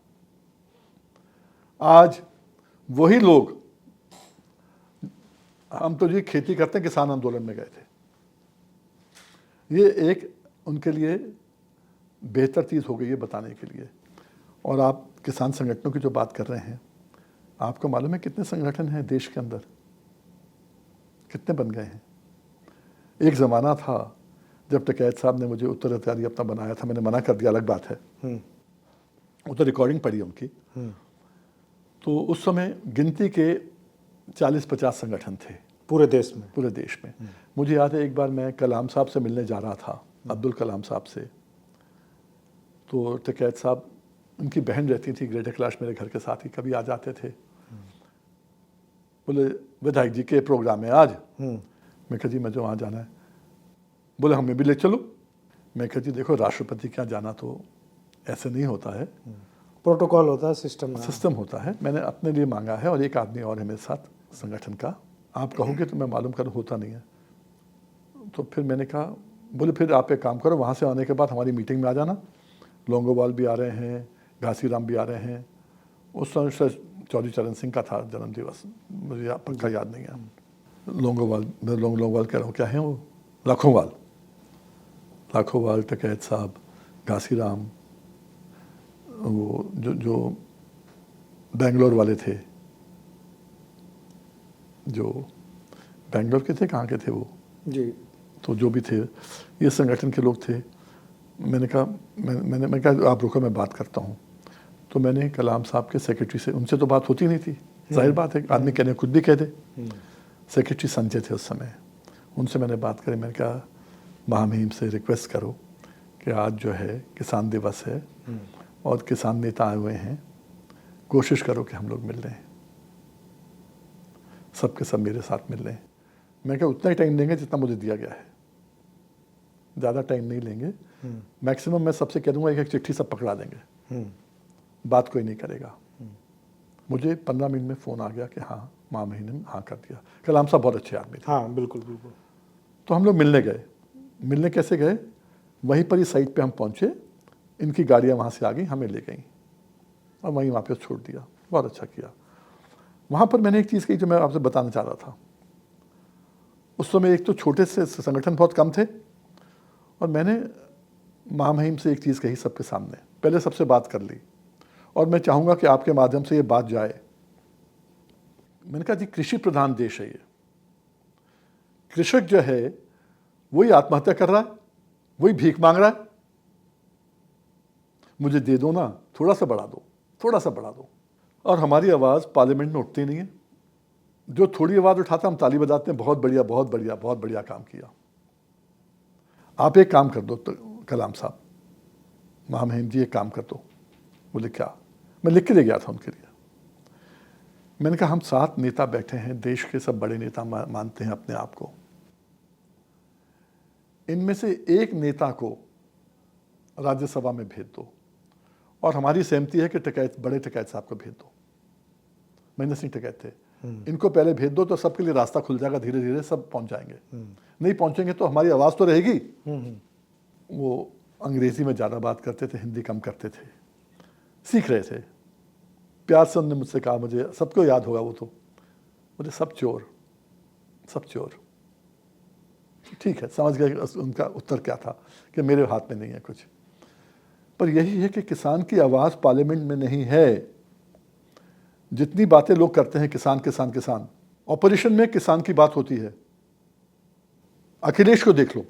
आज वही लोग, हम तो जी खेती करते हैं, किसान आंदोलन में गए थे। ये एक उनके लिए बेहतर चीज़ हो गई है बताने के लिए। और आप किसान संगठनों की जो बात कर रहे हैं, आपको मालूम है कितने संगठन हैं देश के अंदर, कितने बन गए हैं। एक ज़माना था जब टिकैत साहब ने मुझे उत्तराधिकारी अपना बनाया था, मैंने मना कर दिया, अलग बात है, वो तो रिकॉर्डिंग पड़ी उनकी। तो उस समय गिनती के 40-50 संगठन थे पूरे देश में। पूरे देश में। मुझे याद है एक बार मैं कलाम साहब से मिलने जा रहा था, अब्दुल कलाम साहब से। तो टिकैत साहब, उनकी बहन रहती थी ग्रेटर कैलाश, मेरे घर के साथ ही कभी आ जाते थे। बोले विधायक जी के प्रोग्राम है आज। मैं कहा जी मुझे वहाँ जाना है। बोले हमें भी ले चलो। मैं कहा जी देखो राष्ट्रपति के यहाँ जाना तो ऐसे नहीं होता है, प्रोटोकॉल होता है, सिस्टम होता है। मैंने अपने लिए मांगा है और एक आदमी और है मेरे साथ संगठन का, आप कहोगे तो मैं मालूम करूँ, होता नहीं है। तो फिर मैंने कहा, बोले फिर आप एक काम करो, वहाँ से आने के बाद हमारी मीटिंग में आ जाना। लोंगोवाल भी आ रहे हैं, घासीराम भी आ रहे हैं। उस समय से चौधरी चरण सिंह का था जन्म दिवस, मुझे पक्का याद नहीं है। लोंगोवाल, मैं लोंगोवाल कह रहा हूँ, क्या है वो, लाखोवाल, टकैत साहब, घासीराम, वो जो बेंगलोर वाले थे, जो बेंगलोर के थे, कहाँ के थे वो जी, तो जो भी थे ये संगठन के लोग थे। मैंने कहा मैंने कहा आप रुको, मैं बात करता हूँ। तो मैंने कलाम साहब के सेक्रेटरी से, उनसे तो बात होती नहीं थी, जाहिर बात है आदमी कहने कुछ भी कह दे। सेक्रेटरी संजय थे उस समय, उनसे मैंने बात करी। मैंने कहा महामहिम से रिक्वेस्ट करो कि आज जो है किसान दिवस है और किसान नेता आए हुए हैं, कोशिश करो कि हम लोग मिल रहे हैं, सबके सब मेरे साथ मिल रहे हैं। मैं क्या उतना ही टाइम देंगे जितना मुझे दिया गया है, ज़्यादा टाइम नहीं लेंगे। मैक्सिमम मैं सबसे कह दूंगा एक चिट्ठी सब पकड़ा देंगे, बात कोई नहीं करेगा। मुझे 15 मिनट में फ़ोन आ गया कि हाँ महामहिम ने हाँ कर दिया। कलाम साहब बहुत अच्छे आदमी थे। हाँ बिल्कुल बिल्कुल। तो हम लोग मिलने गए। मिलने कैसे गए, वहीं पर ही साइट पे हम पहुँचे, इनकी गाड़ियाँ वहाँ से आ गई, हमें ले गई और वहीं वापस छोड़ दिया। बहुत अच्छा किया। वहाँ पर मैंने एक चीज़ कही जो मैं आपसे बताना चाह रहा था। उस समय एक तो छोटे से संगठन बहुत कम थे और मैंने महामहिम से एक चीज़ कही सबके सामने, पहले सबसे बात कर ली और मैं चाहूँगा कि आपके माध्यम से ये बात जाए। मैंने कहा जी कृषि प्रधान देश है ये, कृषक जो है वही आत्महत्या कर रहा है, वही भीख मांग रहा है, मुझे दे दो ना, थोड़ा सा बढ़ा दो, थोड़ा सा बढ़ा दो। और हमारी आवाज़ पार्लियामेंट में उठती नहीं है, जो थोड़ी आवाज़ उठाता हम ताली बजाते हैं, बहुत बढ़िया बहुत बढ़िया बहुत बढ़िया काम किया। आप एक काम कर दो तो कलाम साहब, महामहिम जी एक काम कर दो। बोले क्या? मैं लिख के ले गया था उनके लिए। मैंने कहा हम 7 नेता बैठे हैं, देश के सब बड़े नेता मानते हैं अपने आप को, इनमें से एक नेता को राज्यसभा में भेज दो और हमारी सहमति है कि टकैत, बड़े टकैत साहब को भेज दो। महेंद्र सिंह टकैत थे, इनको पहले भेज दो तो सबके लिए रास्ता खुल जाएगा, धीरे धीरे सब पहुंच जाएंगे। नहीं पहुंचेंगे तो हमारी आवाज़ तो रहेगी। वो अंग्रेजी में ज़्यादा बात करते थे, हिंदी कम करते थे, सीख रहे थे। प्यार से उन्होंने मुझसे कहा, मुझे सबको याद होगा वो तो, मुझे सब चोर, सब चोर। ठीक है, समझ गए उनका उत्तर क्या था कि मेरे हाथ में नहीं है कुछ। पर यही है कि किसान की आवाज़ पार्लियामेंट में नहीं है। जितनी बातें लोग करते हैं किसान किसान किसान, ऑपोजिशन में किसान की बात होती है। अखिलेश को देख लो,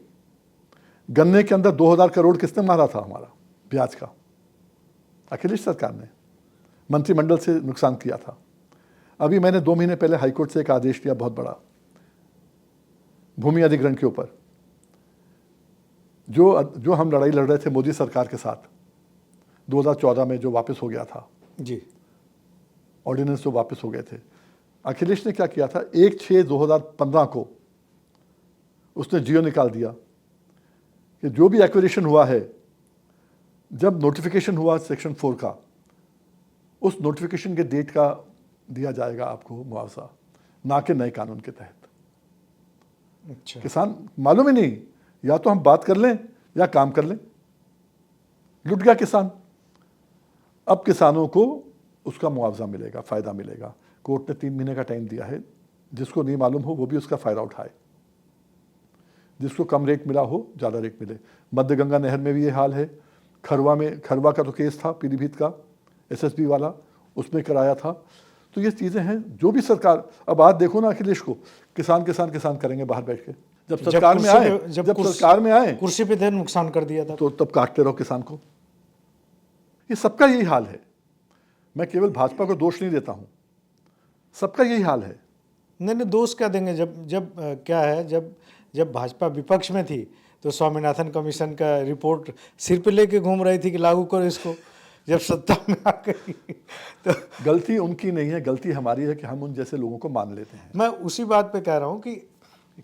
गन्ने के अंदर 2000 करोड़ किसने मारा था हमारा ब्याज का? अखिलेश सरकार ने मंत्रिमंडल से नुकसान किया था। अभी मैंने 2 महीने पहले हाईकोर्ट से एक आदेश दिया बहुत बड़ा, भूमि अधिग्रहण के ऊपर, जो हम लड़ाई लड़ रहे थे मोदी सरकार के साथ 2014 में, जो वापस हो गया था जी, ऑर्डिनेंस जो वापस हो गए थे। अखिलेश ने क्या किया था, 1/6/2015 को उसने जियो निकाल दिया कि जो भी एक्विजिशन हुआ है, जब नोटिफिकेशन हुआ सेक्शन 4 का, उस नोटिफिकेशन के डेट का दिया जाएगा आपको मुआवजा, ना कि नए कानून के तहत। अच्छा, किसान मालूम ही नहीं, या तो हम बात कर लें या काम कर लें। लुट गया किसान। अब किसानों को उसका मुआवजा मिलेगा, फ़ायदा मिलेगा। कोर्ट ने 3 महीने का टाइम दिया है, जिसको नहीं मालूम हो वो भी उसका फ़ायदा उठाए, जिसको कम रेट मिला हो ज़्यादा रेट मिले। मध्य गंगा नहर में भी ये हाल है। खरवा का तो केस था पीलीभीत का, एसएसबी वाला, उसमें कराया था। तो ये चीज़ें हैं जो भी सरकार, अब आज देखो ना अखिलेश को, किसान किसान किसान करेंगे बाहर बैठ के। जब सरकार में आए, सरकार में आए, कुर्सी पे थे, नुकसान कर दिया था, तो तब काटते रहो किसान को। ये सबका यही हाल है। मैं केवल भाजपा को दोष नहीं देता हूँ, सबका यही हाल है। नहीं दोष क्या देंगे, जब क्या है, जब भाजपा विपक्ष में थी तो स्वामीनाथन कमीशन का रिपोर्ट सिर पे लेके घूम रही थी कि लागू करो इसको। जब सत्ता में आ गई तो गलती उनकी नहीं है, गलती हमारी है कि हम उन जैसे लोगों को मान लेते हैं। मैं उसी बात पे कह रहा हूँ कि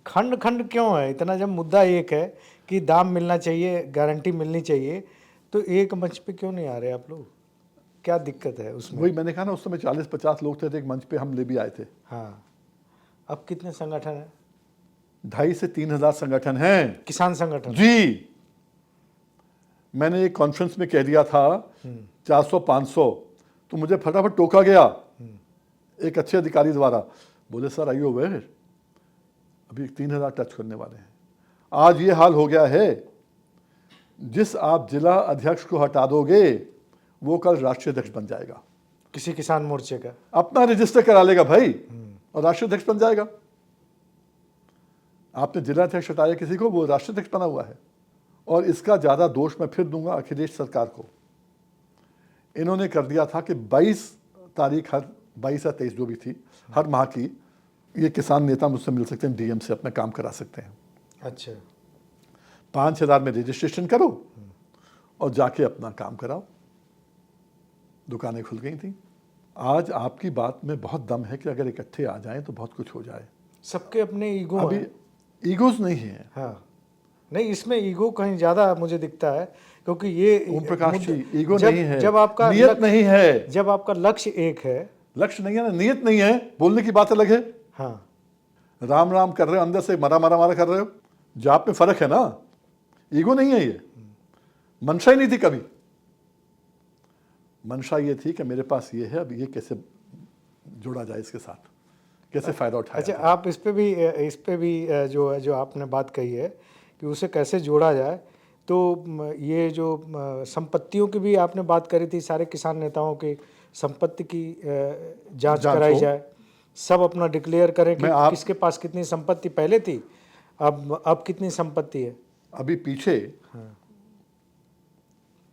खंड खंड क्यों है इतना, जब मुद्दा एक है कि दाम मिलना चाहिए, गारंटी मिलनी चाहिए, तो एक मंच पे क्यों नहीं आ रहे आप लोग? क्या दिक्कत है उसमें? वही मैंने कहा ना, उस समय 40-50 लोग थे, तो एक मंच पे हम ले भी आए थे। हाँ, अब कितने संगठन हैं? 2,500 से 3,000 संगठन हैं किसान संगठन? जी। मैंने एक कॉन्फ्रेंस में कह दिया था 400-500, तो मुझे फटाफट टोका गया एक अच्छे अधिकारी द्वारा। बोले सर आर यू अवेयर, अभी 3,000 टच करने वाले हैं। आज ये हाल हो गया है, जिस आप जिला अध्यक्ष को हटा दोगे वो कल राष्ट्रीय अध्यक्ष बन जाएगा, किसी किसान मोर्चे का अपना रजिस्टर करा लेगा भाई और राष्ट्रीय अध्यक्ष बन जाएगा। आपने जिला अध्यक्ष हटाया किसी को, वो राष्ट्रीय अध्यक्ष बना हुआ है। और इसका ज़्यादा दोष मैं फिर दूंगा अखिलेश सरकार को। इन्होंने कर दिया था कि 22 तारीख, हर 22 या 23 जो भी थी, हर माह की ये किसान नेता मुझसे मिल सकते हैं, डीएम से अपना काम करा सकते हैं। अच्छा, 5,000 में रजिस्ट्रेशन करो और जाके अपना काम कराओ। दुकानें खुल गई थी। आज आपकी बात में बहुत दम है कि अगर इकट्ठे आ जाएं तो बहुत कुछ हो जाए। सबके अपने ईगो अभी हैं। ईगोज नहीं है। हाँ, नहीं इसमें ईगो कहीं ज्यादा मुझे दिखता है, क्योंकि ये ओम प्रकाश जी, ईगो जब- नहीं है, जब आपका नियत लक्ष्य- नहीं है। जब आपका लक्ष्य एक है। लक्ष्य नहीं है ना, नियत नहीं है। बोलने की बात अलग है, हाँ, राम राम कर रहे हो, अंदर से मारा मारा मारा कर रहे हो। जाप में फर्क है ना, ईगो नहीं है। ये मंशा ही नहीं थी कभी। मंशा ये थी कि मेरे पास ये है, अब ये कैसे जोड़ा जाए, इसके साथ कैसे फायदा उठाया अच्छा, जाए। आप इस पे भी जो आपने बात कही है कि उसे कैसे जोड़ा जाए, तो ये जो संपत्तियों की भी आपने बात करी थी, सारे किसान नेताओं की संपत्ति की जांच जांच कराई हो। जाए, सब अपना डिक्लेयर करें कि मैं किसके पास कितनी संपत्ति पहले थी, अब कितनी संपत्ति है। अभी पीछे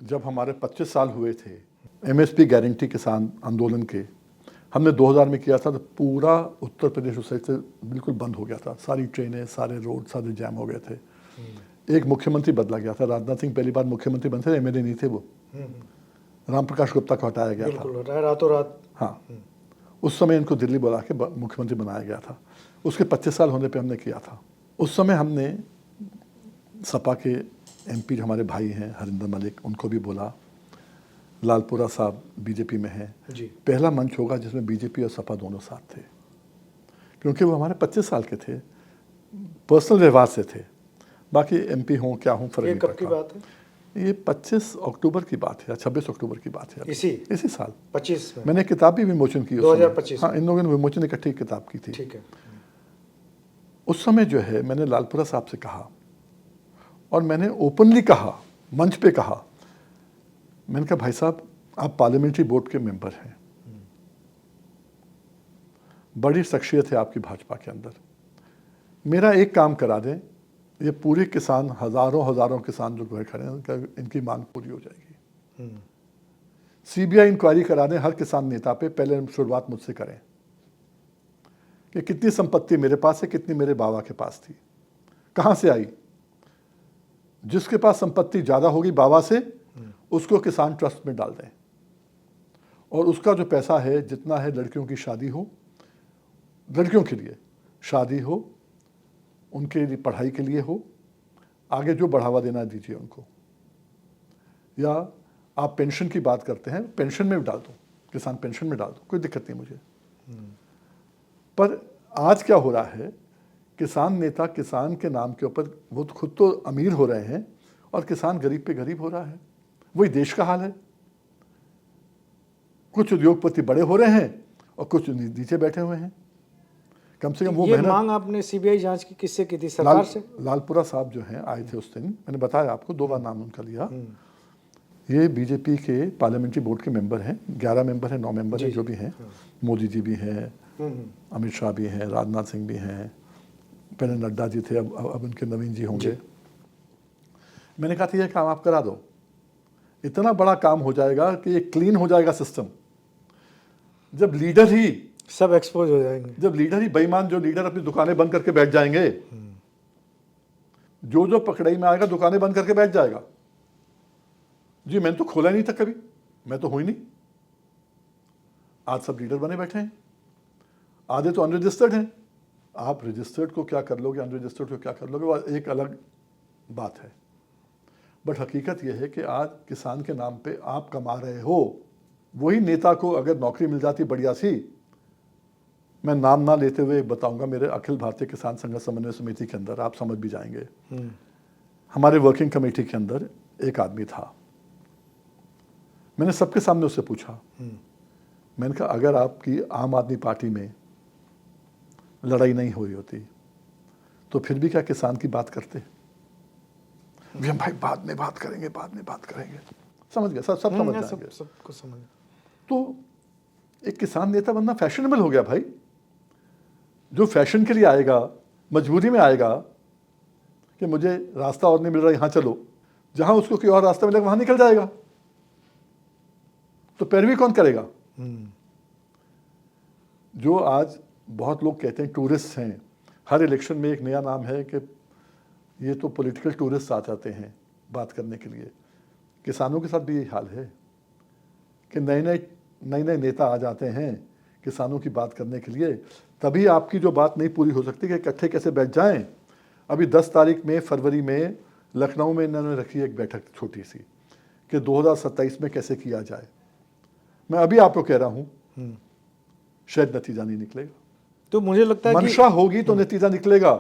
जब हमारे 25 साल हुए थे एमएसपी गारंटी किसान आंदोलन के, हमने 2000 में किया था, तो पूरा उत्तर प्रदेश उस साइड से बिल्कुल बंद हो गया था। सारी ट्रेनें, सारे रोड, सारे जैम हो गए थे। एक मुख्यमंत्री बदला गया था, राजनाथ सिंह पहली बार मुख्यमंत्री बने थे, एमएलए नहीं थे वो। राम प्रकाश गुप्ता को हटाया गया था। बिल्कुल होता है, रातों रात। हाँ, उस समय इनको दिल्ली बुला के मुख्यमंत्री बनाया गया था। उसके 25 साल होने पे हमने किया था। उस समय हमने सपा के एमपी जो हमारे भाई हैं हरिंदर मलिक, उनको भी बोला। लालपुरा साहब बीजेपी में हैं। जी, पहला मंच होगा जिसमें बीजेपी और सपा दोनों साथ थे, क्योंकि वो हमारे 25 साल के थे, पर्सनल व्यवहार से थे। बाकी एमपी हों क्या हों फर्क ये नहीं कब की पड़ता। बात है? ये 25 अक्टूबर की बात है या 26 अक्टूबर की बात है। इसी साल 25 में? मैंने किताब भी विमोचन की उस 2025 समय। हाँ, इन लोगों ने विमोचन इकट्ठी किताब की थी। ठीक है। उस समय जो है मैंने लालपुरा साहब से कहा, और मैंने ओपनली कहा, मंच पे कहा, मैंने कहा भाई साहब आप पार्लियामेंट्री बोर्ड के मेंबर हैं, बड़ी शख्सियत है आपकी भाजपा के अंदर, मेरा एक काम करा दें, ये पूरे किसान, हजारों किसान जो घर खड़े हैं, इनकी मांग पूरी हो जाएगी। सीबीआई इंक्वायरी करा दें हर किसान नेता पे, पहले शुरुआत मुझसे करें कि कितनी संपत्ति मेरे पास है, कितनी मेरे बाबा के पास थी, कहाँ से आई। जिसके पास संपत्ति ज़्यादा होगी बाबा से, उसको किसान ट्रस्ट में डाल दें, और उसका जो पैसा है जितना है, लड़कियों की शादी हो, लड़कियों के लिए शादी हो, उनके लिए पढ़ाई के लिए हो, आगे जो बढ़ावा देना दीजिए उनको। या आप पेंशन की बात करते हैं, पेंशन में भी डाल दो, किसान पेंशन में डाल दो, कोई दिक्कत नहीं मुझे। पर आज क्या हो रहा है, किसान नेता किसान के नाम के ऊपर, वो तो खुद तो अमीर हो रहे हैं और किसान गरीब पे गरीब हो रहा है। वही देश का हाल है। कुछ उद्योगपति बड़े हो रहे हैं और कुछ नीचे बैठे हुए हैं। कम से कम वो ये मेहनत। मांग आपने सीबीआई जांच की किससे की थी? सरकार से? लालपुरा साहब जो हैं आए थे उस दिन, मैंने बताया आपको, 2 बार नाम उनका लिया। ये बीजेपी के पार्लियामेंट्री बोर्ड के मेंबर हैं, 11 मेंबर हैं, 9 मेंबर हैं, जो भी हैं। मोदी जी भी हैं, अमित शाह भी हैं, राजनाथ सिंह भी हैं, पहले नड्डा जी थे, अब उनके नवीन जी होंगे। मैंने कहा था ये काम आप करा दो, इतना बड़ा काम हो जाएगा कि ये क्लीन हो जाएगा सिस्टम। जब लीडर ही सब एक्सपोज हो जाएंगे। बेईमान जो लीडर अपनी दुकानें बंद करके बैठ जाएंगे, जो पकड़ाई में आएगा दुकानें बंद करके बैठ जाएगा। जी मैंने तो खोला नहीं था कभी, मैं तो हूँ ही नहीं। आज सब लीडर बने बैठे हैं, आधे तो अनरजिस्टर्ड हैं। आप रजिस्टर्ड को क्या कर लोगे, अनरजिस्टर्ड को क्या कर लोगे, वो एक अलग बात है। बट हकीकत यह है कि आज किसान के नाम पे आप कमा रहे हो। वही नेता को अगर नौकरी मिल जाती बढ़िया सी, मैं नाम ना लेते हुए बताऊंगा, मेरे अखिल भारतीय किसान संघर्ष समन्वय समिति के अंदर, आप समझ भी जाएंगे, हमारे वर्किंग कमेटी के अंदर एक आदमी था। मैंने सबके सामने उससे पूछा, मैंने कहा अगर आपकी आम आदमी पार्टी में लड़ाई नहीं हुई होती तो फिर भी क्या किसान की बात करते? हम भाई बाद में बात करेंगे, बाद में बात करेंगे। समझ गए, सब समझ जाएंगे। सबको समझ। तो एक किसान नेता बनना फैशनेबल हो गया भाई। जो फैशन के लिए आएगा, मजबूरी में आएगा कि मुझे रास्ता और नहीं मिल रहा, यहाँ चलो, जहां उसको कोई और रास्ता मिलेगा वहां निकल जाएगा। तो पैरवी कौन करेगा? जो आज बहुत लोग कहते हैं टूरिस्ट हैं, हर इलेक्शन में एक नया नाम है कि ये तो पॉलिटिकल टूरिस्ट आ जाते हैं बात करने के लिए। किसानों के साथ भी यही हाल है कि नए नए नेता आ जाते हैं किसानों की बात करने के लिए। तभी आपकी जो बात नहीं पूरी हो सकती कि इकट्ठे कैसे बैठ जाएं। अभी 10 तारीख में फरवरी में लखनऊ में इन्होंने रखी एक बैठक छोटी सी कि 2027 में कैसे किया जाए। मैं अभी आपको कह रहा हूँ शायद नतीजा नहीं निकलेगा। तो मुझे लगता है मंशा होगी तो नतीजा निकलेगा।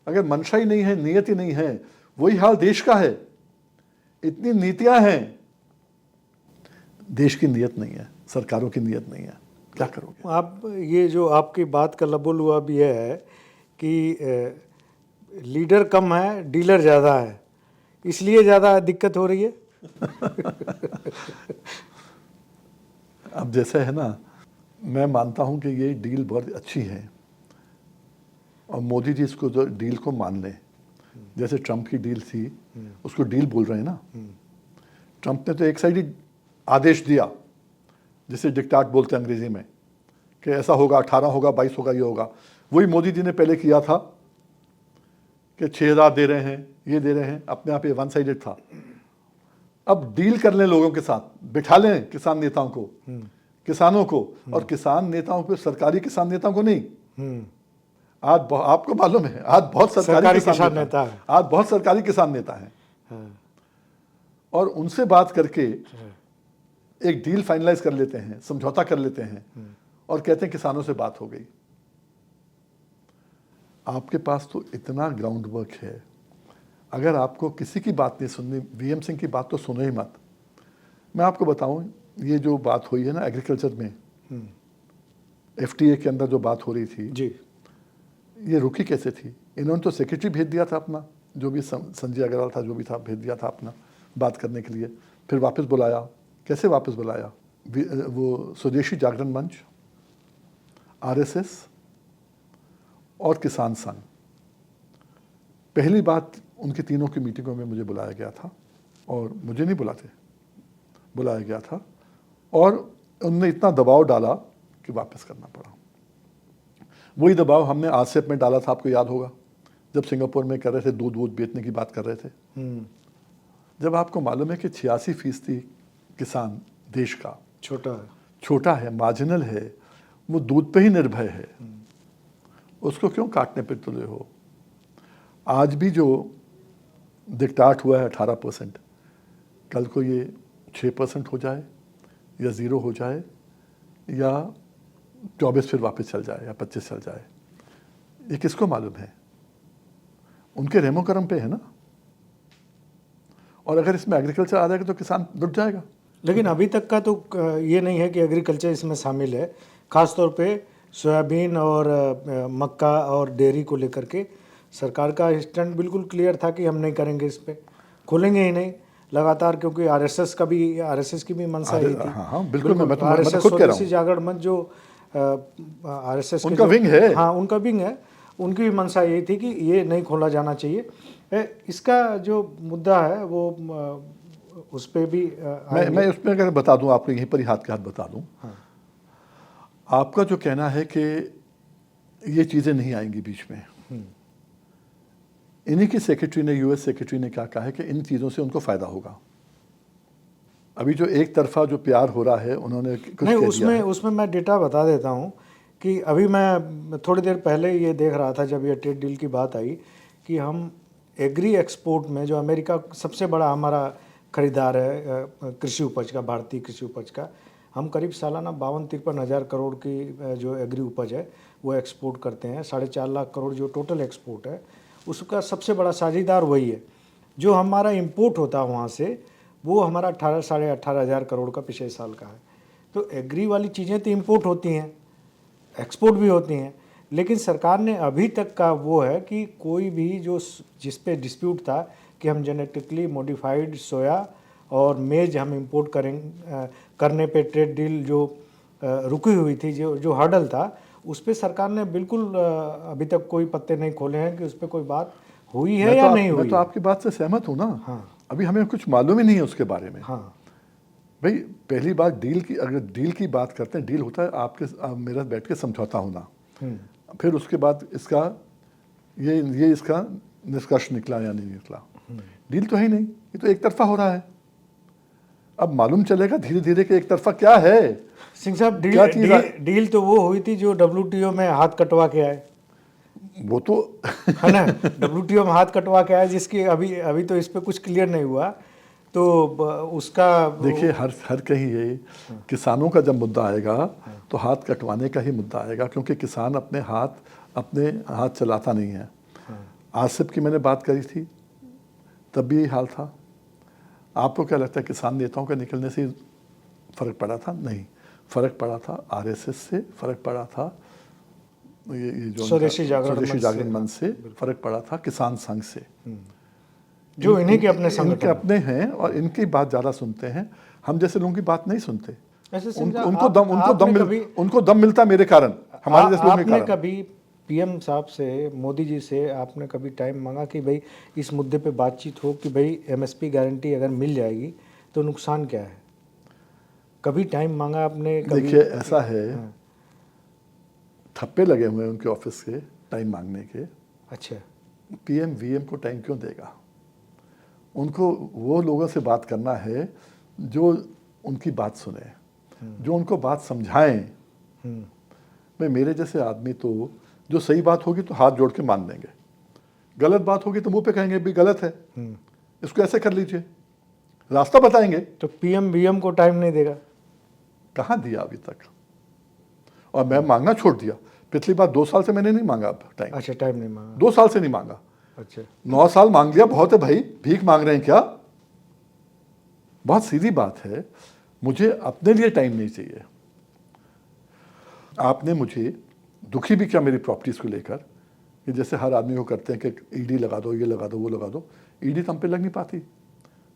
अगर मंशा ही नहीं है, नियत ही नहीं है, वही हाल देश का है। इतनी नीतियां हैं, देश की नियत नहीं है, सरकारों की नियत नहीं है, क्या करोगे आप? ये जो आपकी बात का लबुल हुआ भी है कि लीडर कम है, डीलर ज़्यादा है, इसलिए ज़्यादा दिक्कत हो रही है। अब जैसे है ना, मैं मानता हूं कि ये डील बहुत अच्छी है और मोदी जी इसको जो डील को मान लें। जैसे ट्रंप की डील थी, उसको डील बोल रहे हैं ना। ट्रंप ने तो एक साइड ही आदेश दिया, जिसे डिक्टाट बोलते हैं अंग्रेजी में, कि ऐसा होगा, 18 होगा, 22 होगा, ये होगा। वही मोदी जी ने पहले किया था कि 6,000 दे रहे हैं, ये दे रहे हैं, अपने आप ये वन साइडेड था। अब डील कर लें लोगों के साथ, बिठा लें किसान नेताओं को, किसानों को, और किसान नेताओं पे सरकारी किसान नेताओं को नहीं। आज आपको मालूम है, आज बहुत सरकारी किसान नेता है, आज बहुत सरकारी किसान नेता हैं, और उनसे बात करके एक डील फाइनलाइज कर लेते हैं, समझौता कर लेते हैं और कहते हैं किसानों से बात हो गई। आपके पास तो इतना ग्राउंड वर्क है। अगर आपको किसी की बात नहीं सुननी, वीएम सिंह की बात तो सुनो ही मत। मैं आपको बताऊं, ये जो बात हुई है ना एग्रीकल्चर में, एफटीए के अंदर जो बात हो रही थी जी, ये रुकी कैसे थी? इन्होंने तो सेक्रेटरी भेज दिया था अपना, जो भी संजय अग्रवाल था, जो भी था, भेज दिया था अपना बात करने के लिए। फिर वापस बुलाया। कैसे वापस बुलाया? वो स्वदेशी जागरण मंच, आरएसएस और किसान संघ, पहली बात उनकी तीनों की मीटिंगों में मुझे बुलाया गया था, और मुझे नहीं बुलाया गया था, और उनने इतना दबाव डाला कि वापस करना पड़ा। वही दबाव हमने आरसेप में डाला था, आपको याद होगा, जब सिंगापुर में कर रहे थे, दूध बेचने की बात कर रहे थे। जब आपको मालूम है कि 86% किसान देश का छोटा है, मार्जिनल है, वो दूध पे ही निर्भर है, उसको क्यों काटने पे तुले हो? आज भी जो डिक्टाट हुआ है 18%, कल को ये 6% हो जाए या 0 हो जाए या 24 फिर वापस चल जाए या 25 चल जाए, ये किसको मालूम है? उनके रेमो करम पे है ना। और अगर इसमें एग्रीकल्चर आ जाएगा तो किसान लुट जाएगा। लेकिन अभी तक का तो ये नहीं है कि एग्रीकल्चर इसमें शामिल है। खासतौर पे सोयाबीन और मक्का और डेयरी को लेकर के सरकार का स्टैंड बिल्कुल क्लियर था कि हम नहीं करेंगे, इस पे खोलेंगे ही नहीं लगातार, क्योंकि आरएसएस की भी मंशा यही थी। हाँ, बिल्कुल। मैं तो आरएसएस खुद कह रहा स्वदेशी जागरण मंच जो आरएसएस उनका विंग है, हाँ उनका विंग है, उनकी भी मंशा यही थी कि ये नहीं खोला जाना चाहिए। इसका जो मुद्दा है वो उस पर भी मैं उसमें अगर बता दूं आपको, यहीं पर ही हाथ के हाथ बता दूं। हाँ। आपका जो कहना है कि ये चीज़ें नहीं आएंगी बीच में, इन्हीं की सेक्रेटरी ने, यूएस सेक्रेटरी ने क्या कहा है कि इन चीज़ों से उनको फ़ायदा होगा। अभी जो एक तरफा जो प्यार हो रहा है उन्होंने कुछ नहीं, कह दिया उसमें है। उसमें मैं डेटा बता देता हूँ कि अभी मैं थोड़ी देर पहले ये देख रहा था जब ये ट्रेड डील की बात आई कि हम एग्री एक्सपोर्ट में, जो अमेरिका सबसे बड़ा हमारा खरीदार है कृषि उपज का, भारतीय कृषि उपज का, हम करीब सालाना 52-53 हज़ार करोड़ की जो एग्री उपज है वो एक्सपोर्ट करते हैं। 4.5 लाख करोड़ जो टोटल एक्सपोर्ट है उसका सबसे बड़ा साझीदार वही है। जो हमारा इंपोर्ट होता है वहाँ से वो हमारा 18-18.5 हज़ार करोड़ का पिछले साल का है। तो एग्री वाली चीज़ें तो इंपोर्ट होती हैं, एक्सपोर्ट भी होती हैं, लेकिन सरकार ने अभी तक का वो है कि कोई भी जो जिस पे डिस्प्यूट था कि हम जेनेटिकली मॉडिफाइड सोया और मेज हम इंपोर्ट करने पे ट्रेड डील जो रुकी हुई थी, जो हर्डल था, उस पे सरकार ने बिल्कुल अभी तक कोई पत्ते नहीं खोले हैं कि उस पर कोई बात हुई है या नहीं हुई मैं तो है। आपकी बात से सहमत हूँ ना। हाँ। अभी हमें कुछ मालूम ही नहीं है उसके बारे में। हाँ। भाई पहली बात डील की, अगर डील की बात करते हैं, डील होता है मेरा बैठ के समझौता होना, फिर उसके बाद इसका ये इसका निष्कर्ष निकला या नहीं निकला। डील तो है ही नहीं, ये तो एक तरफा हो रहा है। अब मालूम चलेगा धीरे धीरे कि एक तरफा क्या है। सिंह साहब, क्या चीज़ डील तो वो हुई थी जो WTO में हाथ कटवा के आए, वो तो है ना। WTO में हाथ कटवा के आए, जिसकी अभी तो इस पे कुछ क्लियर नहीं हुआ। तो उसका देखिए हर कहीं ये किसानों का जब मुद्दा आएगा तो हाथ कटवाने का ही मुद्दा आएगा, क्योंकि किसान अपने हाथ चलाता नहीं है। आसिफ की मैंने बात करी थी तब भी यही हाल था। आपको क्या लगता है किसान नेताओं के निकलने से फर्क पड़ा था? नहीं, फर्क पड़ा था RSS से, फर्क पड़ा था ये जो स्वदेशी जागरण मंच से, फर्क पड़ा था किसान संघ से, जो इन्हीं के अपने इनके संगठन अपने हैं और इनकी बात ज़्यादा सुनते हैं। हम जैसे लोगों की बात नहीं सुनते। ऐसे उनको दम मिलता मेरे कारण, हमारे जैसे लोगों के आपने कारण। कभी PM साहब से, मोदी जी से आपने कभी टाइम मांगा कि भाई इस मुद्दे पे बातचीत हो कि भाई MSP गारंटी अगर मिल जाएगी तो नुकसान क्या है? कभी टाइम मांगा आपने? कभी? देखिए ऐसा है, ठप्पे लगे हुए हैं उनके ऑफिस के टाइम मांगने के। अच्छा। PM VM को टाइम क्यों देगा? उनको वो लोगों से बात करना है जो उनकी बात सुने, जो उनको बात समझाएं। भाई मेरे जैसे आदमी तो जो सही बात होगी तो हाथ जोड़ के मान लेंगे, गलत बात होगी तो मुंह पे कहेंगे भी गलत है, इसको ऐसे कर लीजिए, रास्ता बताएंगे। तो PM VM को टाइम नहीं देगा? कहाँ दिया अभी तक? और मैं मांगना छोड़ दिया। पिछली बार 2 साल से मैंने नहीं मांगा अब टाइम। अच्छा, टाइम नहीं मांगा। 2 साल से नहीं मांगा। अच्छा। 9 साल मांग लिया, बहुत है भाई, भीख मांग रहे हैं क्या? बहुत सीधी बात है, मुझे अपने लिए टाइम नहीं चाहिए। आपने मुझे दुखी भी किया मेरी प्रॉपर्टीज को लेकर, कि जैसे हर आदमी को करते हैं कि ED लगा दो, ये लगा दो, वो लगा दो। ED तो हम पे लग नहीं पाती,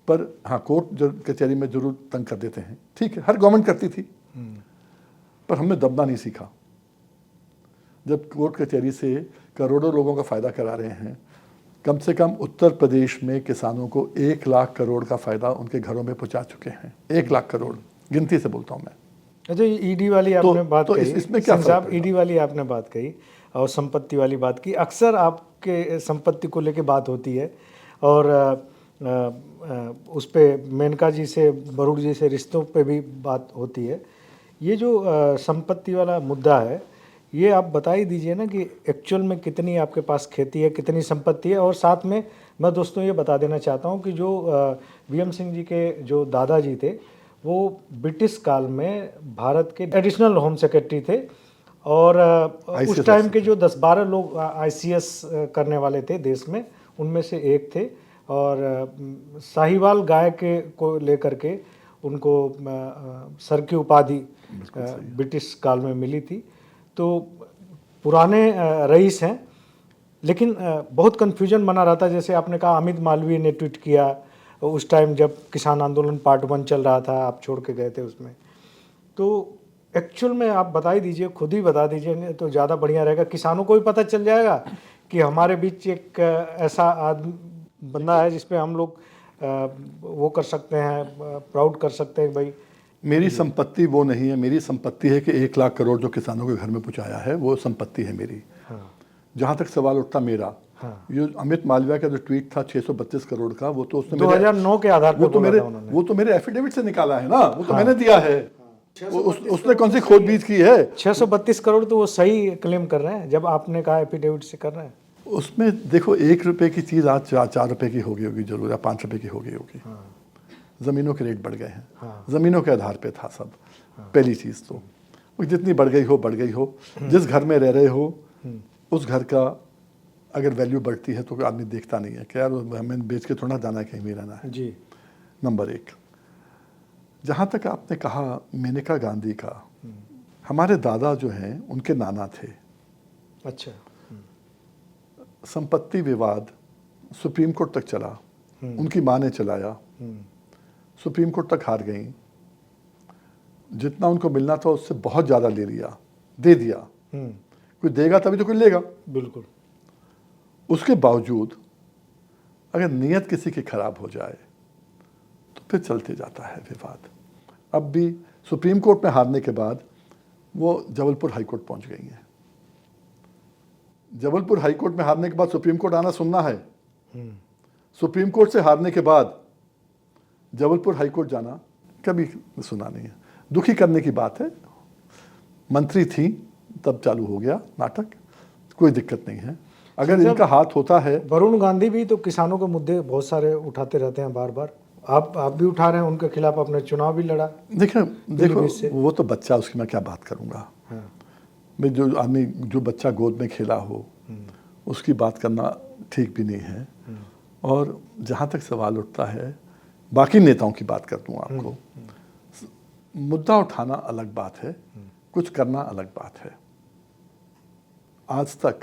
पर हाँ कोर्ट कचहरी में जरूर तंग कर देते हैं, ठीक है, हर गवर्नमेंट करती थी। पर हमने दबना नहीं सीखा। जब कोर्ट कचहरी से करोड़ों लोगों का फ़ायदा करा रहे हैं, कम से कम उत्तर प्रदेश में किसानों को 1 लाख करोड़ का फ़ायदा उनके घरों में पहुंचा चुके हैं। 1 लाख करोड़, गिनती से बोलता हूं मैं। अच्छा, ED वाली आपने बात कही, इसमें क्या सिंह साहब, ED वाली आपने बात कही और संपत्ति वाली बात की। अक्सर आपके संपत्ति को लेके बात होती है और उस पे मेनका जी से, बरूड जी से रिश्तों पे भी बात होती है। ये जो संपत्ति वाला मुद्दा है, ये आप बता ही दीजिए ना कि एक्चुअल में कितनी आपके पास खेती है, कितनी संपत्ति है। और साथ में मैं दोस्तों ये बता देना चाहता हूँ कि जो VM सिंह जी के जो दादाजी थे, वो ब्रिटिश काल में भारत के एडिशनल होम सेक्रेटरी थे और उस टाइम के जो 10-12 लोग ICS करने वाले थे देश में, उनमें से एक थे। और साहिवाल गाय के को लेकर के उनको सर की उपाधि ब्रिटिश काल में मिली थी। तो पुराने रईस हैं, लेकिन बहुत कन्फ्यूजन बना रहता। जैसे आपने कहा, अमित मालवीय ने ट्वीट किया उस टाइम जब किसान आंदोलन पार्ट 1 चल रहा था, आप छोड़ के गए थे उसमें। तो एक्चुअल में आप बता ही दीजिए, खुद ही बता दीजिए तो ज़्यादा बढ़िया रहेगा। किसानों को भी पता चल जाएगा कि हमारे बीच एक ऐसा बंदा है जिस पे हम लोग वो कर सकते हैं, प्राउड कर सकते हैं भाई। मेरी संपत्ति वो नहीं है। मेरी संपत्ति है कि 1 लाख करोड़ जो किसानों के घर में पहुंचाया है, वो संपत्ति है मेरी। हाँ। जहाँ तक सवाल उठता मेरा, हाँ। ये अमित मालविया का जो ट्वीट था 632 करोड़ का, वो तो उसने 2009 के आधार वो पर तो बोला मेरे था उन्होंने। वो तो मेरे एफिडेविट से निकाला है ना, वो तो हाँ। मैंने दिया है। उसने कौन सी खोजबीज की है? 632 करोड़ तो वो सही क्लेम कर रहे हैं, जब आपने कहा एफिडेविट से कर रहे हैं। उसमें देखो 1 रुपए की चीज़ आज 4 रुपए की हो गई होगी जरूर, या 5 रुपए की हो गई होगी। ज़मीनों के रेट बढ़ गए हैं। हाँ। ज़मीनों के आधार पे था सब। पहली चीज़ तो वो जितनी बढ़ गई हो, जिस घर में रह रहे हो उस घर का अगर वैल्यू बढ़ती है तो आदमी देखता नहीं है कि यार हमें बेच के थोड़ा जाना है, कहीं भी रहना है। जी। नंबर 1, जहाँ तक आपने कहा मेनका गांधी का, हमारे दादा जो हैं उनके नाना थे। अच्छा। संपत्ति विवाद सुप्रीम कोर्ट तक चला, उनकी माँ ने चलाया, सुप्रीम कोर्ट तक हार गई। जितना उनको मिलना था उससे बहुत ज़्यादा ले लिया, दे दिया। कोई देगा तभी तो कोई लेगा। बिल्कुल। उसके बावजूद अगर नीयत किसी की खराब हो जाए तो फिर चलते जाता है विवाद। अब भी सुप्रीम कोर्ट में हारने के बाद वो जबलपुर हाई कोर्ट पहुंच गई हैं। जबलपुर हाई कोर्ट में हारने के बाद सुप्रीम कोर्ट आना सुनना है। सुप्रीम कोर्ट से हारने के बाद जबलपुर हाई कोर्ट जाना कभी सुना नहीं है। दुखी करने की बात है। मंत्री थी तब चालू हो गया नाटक, कोई दिक्कत नहीं है। अगर इनका हाथ होता है। वरुण गांधी भी तो किसानों के मुद्दे बहुत सारे उठाते रहते हैं बार बार। आप भी उठा रहे हैं, उनके खिलाफ अपने चुनाव भी लड़ा। देखो वो तो बच्चा, उसकी मैं क्या बात करूंगा। हाँ। मैं जो बच्चा गोद में खेला हो उसकी बात करना ठीक भी नहीं है। और जहाँ तक सवाल उठता है, बाकी नेताओं की बात कर दूँ आपको, मुद्दा उठाना अलग बात है, कुछ करना अलग बात है। आज तक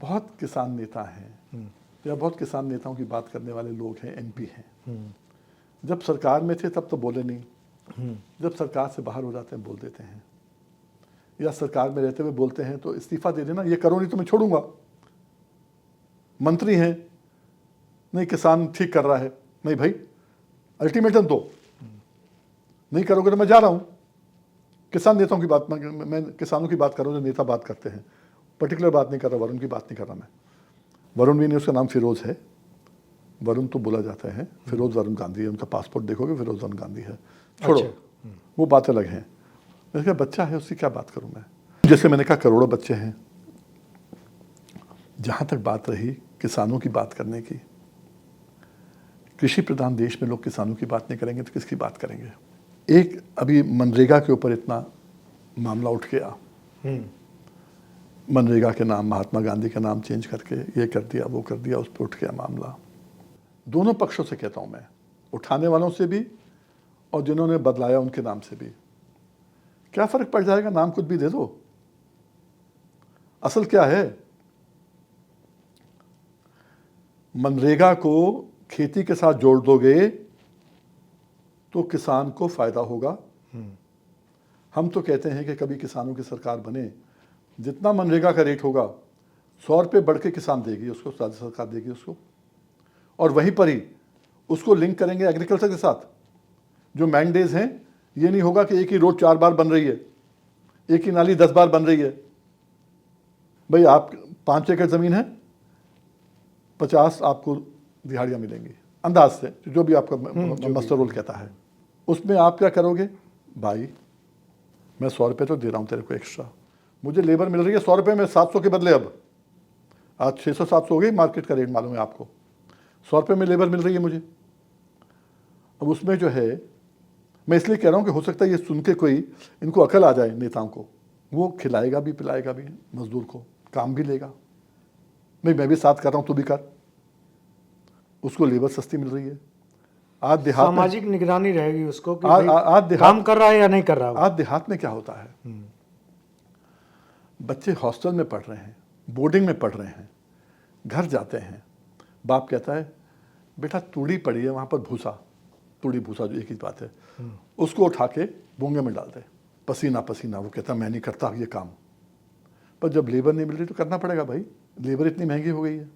बहुत किसान नेता हैं या बहुत किसान नेताओं की बात करने वाले लोग हैं, एमपी हैं। जब सरकार में थे तब तो बोले नहीं, जब सरकार से बाहर हो जाते हैं बोल देते हैं, या सरकार में रहते हुए बोलते हैं तो इस्तीफा दे देना, ये करो नहीं तो मैं छोड़ूंगा। मंत्री हैं, नहीं किसान ठीक कर रहा है, नहीं भाई अल्टीमेटम दो, नहीं करोगे तो मैं जा रहा हूं। किसान नेताओं की बात, मैं किसानों की बात कर रहा हूं जो नेता बात करते हैं, पर्टिकुलर बात नहीं कर रहा, वरुण की बात नहीं कर रहा मैं। वरुण भी नहीं, उसका नाम फिरोज है। वरुण तो बोला जाता है, फिरोज वरुण गांधी है, उनका पासपोर्ट देखोगे फिरोज वरुण गांधी है। छोड़ो। अच्छा। वो बात अलग है। मैंने कहा बच्चा है, उसकी क्या बात करूं मैं। जैसे मैंने कहा करोड़ों बच्चे हैं। जहां तक बात रही किसानों की बात करने की, कृषि प्रधान देश में लोग किसानों की बात नहीं करेंगे तो किसकी बात करेंगे। एक अभी मनरेगा के ऊपर इतना मामला उठ गया, मनरेगा के नाम महात्मा गांधी का नाम चेंज करके ये कर दिया वो कर दिया, उस पर उठ गया मामला। दोनों पक्षों से कहता हूं मैं, उठाने वालों से भी और जिन्होंने बदलाया उनके नाम से भी। क्या फर्क पड़ जाएगा, नाम कुछ भी दे दो। असल क्या है, मनरेगा को खेती के साथ जोड़ दोगे तो किसान को फायदा होगा। हम तो कहते हैं कि कभी किसानों की सरकार बने, जितना मनरेगा का रेट होगा 100 रुपये बढ़ के किसान देगी उसको, राज्य सरकार देगी उसको, और वहीं पर ही उसको लिंक करेंगे एग्रीकल्चर के साथ। जो मैंडेज हैं, ये नहीं होगा कि एक ही रोड 4 बार बन रही है, एक ही नाली 10 बार बन रही है। भाई आप 5 एकड़ ज़मीन है, 50 आपको दिहाड़ियाँ मिलेंगी अंदाज से, जो भी आपका मास्टर रोल कहता है। उसमें आप क्या करोगे, भाई मैं 100 रुपये तो दे रहा हूँ तेरे को एक्स्ट्रा, मुझे लेबर मिल रही है 100 रुपये में 700 के बदले, अब आज 600-700 हो गई मार्केट का रेट, मालूम है आपको। 100 रुपये में लेबर मिल रही है मुझे। अब उसमें जो है, मैं इसलिए कह रहा हूँ कि हो सकता है ये सुन के कोई इनको अकल आ जाए नेताओं को, वो खिलाएगा भी पिलाएगा भी मजदूर को, काम भी लेगा। नहीं मैं भी साथ कर रहा हूँ, तू भी कर, उसको लेबर सस्ती मिल रही है। आज देहात में सामाजिक निगरानी रहेगी उसको कि आज काम कर रहा है या नहीं कर रहा है। आज देहात में क्या होता है, बच्चे हॉस्टल में पढ़ रहे हैं, बोर्डिंग में पढ़ रहे हैं, घर जाते हैं, बाप कहता है बेटा तूड़ी पड़ी है वहाँ पर, भूसा, तूड़ी भूसा जो एक ही बात है, उसको उठा के बोंगे में डाल दे, पसीना पसीना। वो कहता मैं नहीं करता ये काम। पर जब लेबर नहीं मिल रही तो करना पड़ेगा भाई, लेबर इतनी महंगी हो गई है।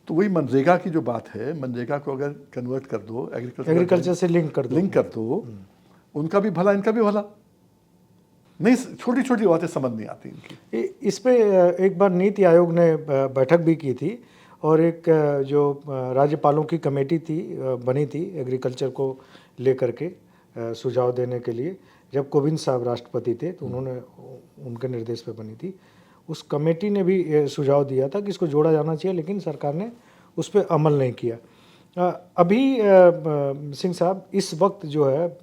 तो वही मनरेगा की जो बात है, मनरेगा को अगर कन्वर्ट कर दो, एग्रीकल्चर से लिंक कर दो, उनका भी भला इनका भी भला। नहीं, छोटी छोटी बातें समझ नहीं आती इनकी। इस पे एक बार नीति आयोग ने बैठक भी की थी और एक जो राज्यपालों की कमेटी थी बनी थी एग्रीकल्चर को लेकर के सुझाव देने के लिए, जब कोविंद साहब राष्ट्रपति थे तो उन्होंने उनके निर्देश पे बनी थी। उस कमेटी ने भी सुझाव दिया था कि इसको जोड़ा जाना चाहिए, लेकिन सरकार ने उस पर अमल नहीं किया। अभी सिंह साहब इस वक्त जो है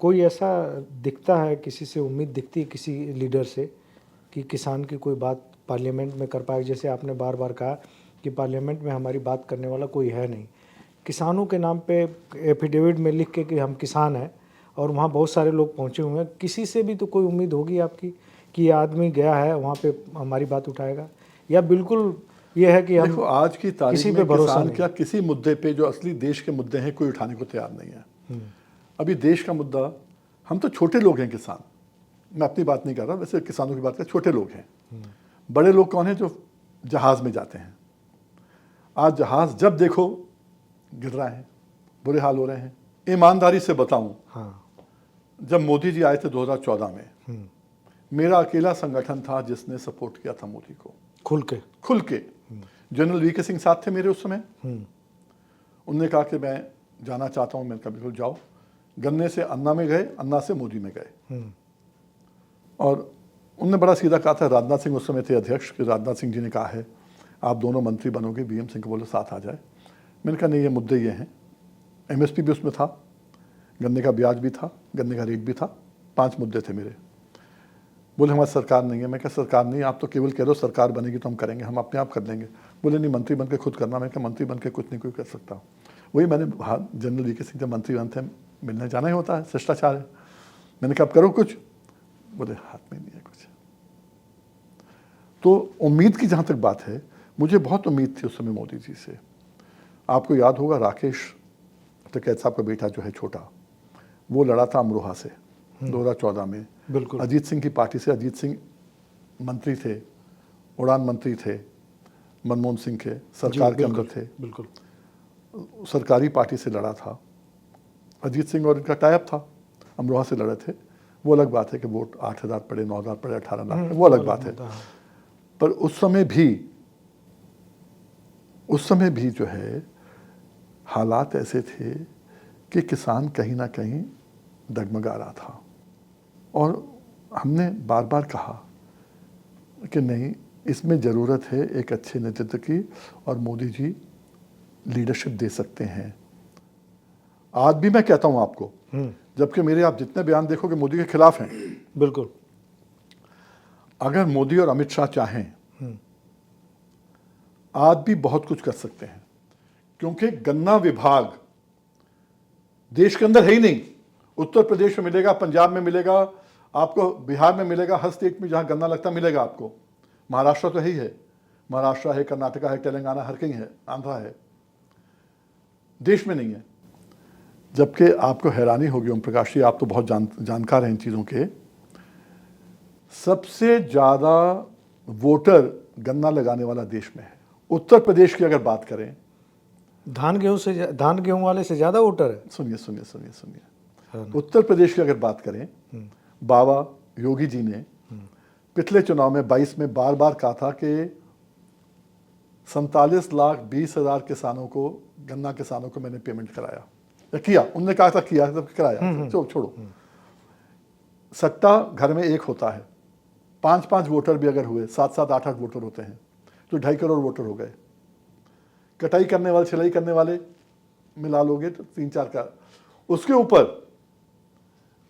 कोई ऐसा दिखता है, किसी से उम्मीद दिखती है किसी लीडर से कि किसान की कोई बात पार्लियामेंट में कर पाए? जैसे आपने बार बार कहा कि पार्लियामेंट में हमारी बात करने वाला कोई है नहीं, किसानों के नाम पे एफिडेविट में लिख के कि हम किसान हैं और वहाँ बहुत सारे लोग पहुँचे हुए हैं, किसी से भी तो कोई उम्मीद होगी आपकी कि ये आदमी गया है वहाँ पे हमारी बात उठाएगा? या बिल्कुल ये है कि हम देखो, आज की तारीख किसी पे में भरोसा किसान नहीं। क्या किसी मुद्दे पे जो असली देश के मुद्दे हैं कोई उठाने को तैयार नहीं है। अभी देश का मुद्दा, हम तो छोटे लोग हैं किसान, मैं अपनी बात नहीं कर रहा, वैसे किसानों की बात कर, छोटे लोग हैं। बड़े लोग कौन हैं? जो जहाज में जाते हैं। आज जहाज जब देखो गिर रहे हैं, बुरे हाल हो रहे हैं। ईमानदारी से बताऊं, हाँ, जब मोदी जी आए थे 2014 में, मेरा अकेला संगठन था जिसने सपोर्ट किया था मोदी को खुल के। जनरल वीके सिंह साथ थे मेरे उस समय। उनने कहा कि मैं जाना चाहता हूं। मैंने कहा बिल्कुल जाओ। गन्ने से अन्ना में गए, अन्ना से मोदी में गए। और उनने बड़ा सीधा कहा था, राजनाथ सिंह उस समय थे अध्यक्ष, कि राजनाथ सिंह जी ने कहा है आप दोनों मंत्री बनोगे, बीएम सिंह को बोलो साथ आ जाए। मैंने कहा नहीं, ये मुद्दे ये हैं। एमएसपी भी उसमें था, गन्ने का ब्याज भी था, गन्ने का रेट भी था, 5 मुद्दे थे मेरे। बोले हमारी सरकार नहीं है। मैं कहा सरकार नहीं, आप तो केवल कह रहे हो सरकार बनेगी तो हम करेंगे, हम अपने आप कर लेंगे। बोले नहीं, मंत्री बन के खुद करना। मैं कहा मंत्री बन के कुछ नहीं कोई कर सकता। वही मैंने जनरल वीके सिंह जब मंत्री बनते हैं, मिलने जाना ही होता है, शिष्टाचार है। मैंने कहा अब करो कुछ। बोले हाथ में नहीं है कुछ। तो उम्मीद की जहाँ तक बात है, मुझे बहुत उम्मीद थी उस समय मोदी जी से। आपको याद होगा राकेश टिकैत साहब का बेटा जो है छोटा, वो लड़ा था अमरोहा से 2014 में। बिल्कुल। अजीत सिंह की पार्टी से, अजीत सिंह मंत्री थे, उड़ान मंत्री थे मनमोहन सिंह के, सरकार के अंदर थे। बिल्कुल। सरकारी पार्टी से लड़ा था। अजीत सिंह और इनका टाइप था। अमरोहा से लड़े थे। वो अलग बात है कि वोट 8,000 पड़े, 9,000 पड़े, 18 लाख, वो अलग बात है। पर उस समय भी जो है हालात ऐसे थे कि किसान कहीं ना कहीं डगमगा रहा था। और हमने बार बार कहा कि नहीं, इसमें ज़रूरत है एक अच्छे नेतृत्व की, और मोदी जी लीडरशिप दे सकते हैं। आज भी मैं कहता हूं आपको, जबकि मेरे आप जितने बयान देखोगे मोदी के खिलाफ हैं। बिल्कुल। अगर मोदी और अमित शाह चाहें, आज भी बहुत कुछ कर सकते हैं, क्योंकि गन्ना विभाग देश के अंदर है ही नहीं। उत्तर प्रदेश में मिलेगा, पंजाब में मिलेगा, आपको बिहार में मिलेगा, हर स्टेट में जहां गन्ना लगता मिलेगा आपको। महाराष्ट्र तो ही है, महाराष्ट्र है, कर्नाटका है, तेलंगाना, हर कहीं है, आंध्रा है, देश में नहीं है। जबकि आपको हैरानी होगी ओम प्रकाश जी, आप तो बहुत जानकार हैं इन चीज़ों के, सबसे ज़्यादा वोटर गन्ना लगाने वाला देश में है। उत्तर प्रदेश की अगर बात करें, धान गेहूं वाले से ज़्यादा वोटर है। सुनिए। उत्तर प्रदेश की अगर बात करें, बाबा योगी जी ने पिछले चुनाव में 22 में बार बार कहा था कि 47,20,000 किसानों को, गन्ना किसानों को मैंने पेमेंट कराया या किया। उनने कहा था किया, तब कराया। छोड़ो, सट्टा घर में एक होता है। 5-5 वोटर भी अगर हुए, 7-7, 8-8 वोटर होते हैं, तो 2.5 करोड़ वोटर हो गए। कटाई करने वाले, सिलाई करने वाले मिला लोगे तो 3-4 का। उसके ऊपर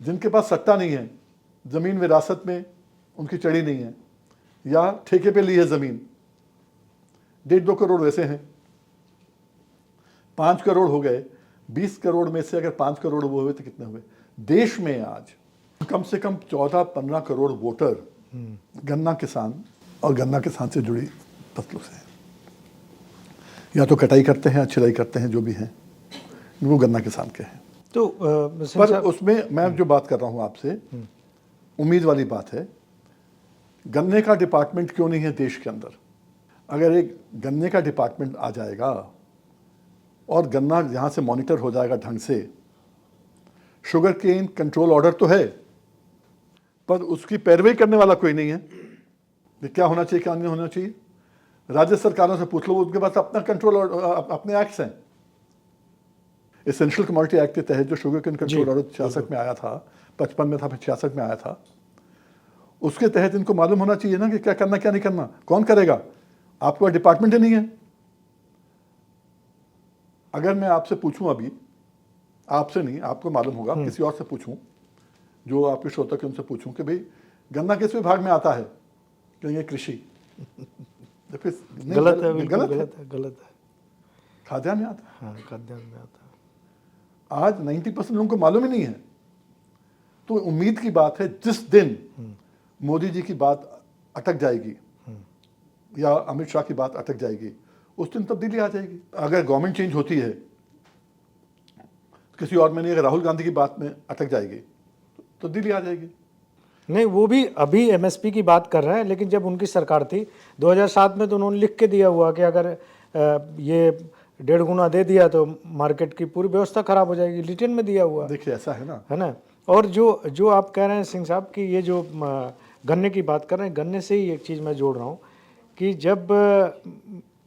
जिनके पास सट्टा नहीं है, जमीन विरासत में उनकी चढ़ी नहीं है, या ठेके पे ली है जमीन, 1.5-2 करोड़ वैसे हैं। 5 करोड़ हो गए। 20 करोड़ में से अगर 5 करोड़ वो हुए तो कितने हुए? देश में आज कम से कम 14-15 करोड़ वोटर गन्ना किसान और गन्ना किसान से जुड़ी फसलों से हैं। या तो कटाई करते हैं, छिलाई करते हैं, जो भी हैं, वो गन्ना किसान के हैं। तो पर उसमें मैं जो बात कर रहा हूं आपसे, उम्मीद वाली बात है। गन्ने का डिपार्टमेंट क्यों नहीं है देश के अंदर? अगर एक गन्ने का डिपार्टमेंट आ जाएगा और गन्ना यहाँ से मॉनिटर हो जाएगा ढंग से, शुगर केन कंट्रोल ऑर्डर तो है, पर उसकी पैरवी करने वाला कोई नहीं है कि क्या होना चाहिए क्या नहीं होना चाहिए। राज्य सरकारों से पूछ लो, उनके पास अपना कंट्रोल और अपने एक्ट्स हैं। एसेंशियल कमोडिटी एक्ट के तहत जो शुगर केन कंट्रोल ऑर्डर 66 में आया था, 55 में था, फिर 66 में आया था, उसके तहत इनको मालूम होना चाहिए ना कि क्या करना क्या नहीं करना। कौन करेगा? आपको डिपार्टमेंट ही नहीं है। अगर मैं आपसे पूछूं अभी, आपसे नहीं, आपको मालूम होगा, किसी और से पूछूं जो आपके श्रोता के, उनसे पूछूं कि भाई गन्ना किस विभाग में आता है, कहेंगे कृषि। गलत है, बिल्कुल गलत है। खाद्यान्न में आता है। हाँ, खाद्यान्न में आता है। आज 90% लोगों को मालूम ही नहीं है। तो उम्मीद की बात है जिस दिन मोदी जी की बात अटक जाएगी या अमित शाह की बात अटक जाएगी, उस दिन तब्दीली आ जाएगी। अगर गवर्नमेंट चेंज होती है किसी और में नहीं, अगर राहुल गांधी की बात में अटक जाएगी तो तब्दीली आ जाएगी। नहीं, वो भी अभी एमएसपी की बात कर रहे हैं, लेकिन जब उनकी सरकार थी 2007 में तो उन्होंने लिख के दिया हुआ कि अगर ये 1.5 गुना दे दिया तो मार्केट की पूरी व्यवस्था खराब हो जाएगी। रिटर्न में दिया हुआ, देखिए ऐसा है ना। और जो आप कह रहे हैं सिंह साहब कि ये जो गन्ने की बात कर रहे हैं, गन्ने से ही एक चीज़ मैं जोड़ रहा हूँ कि जब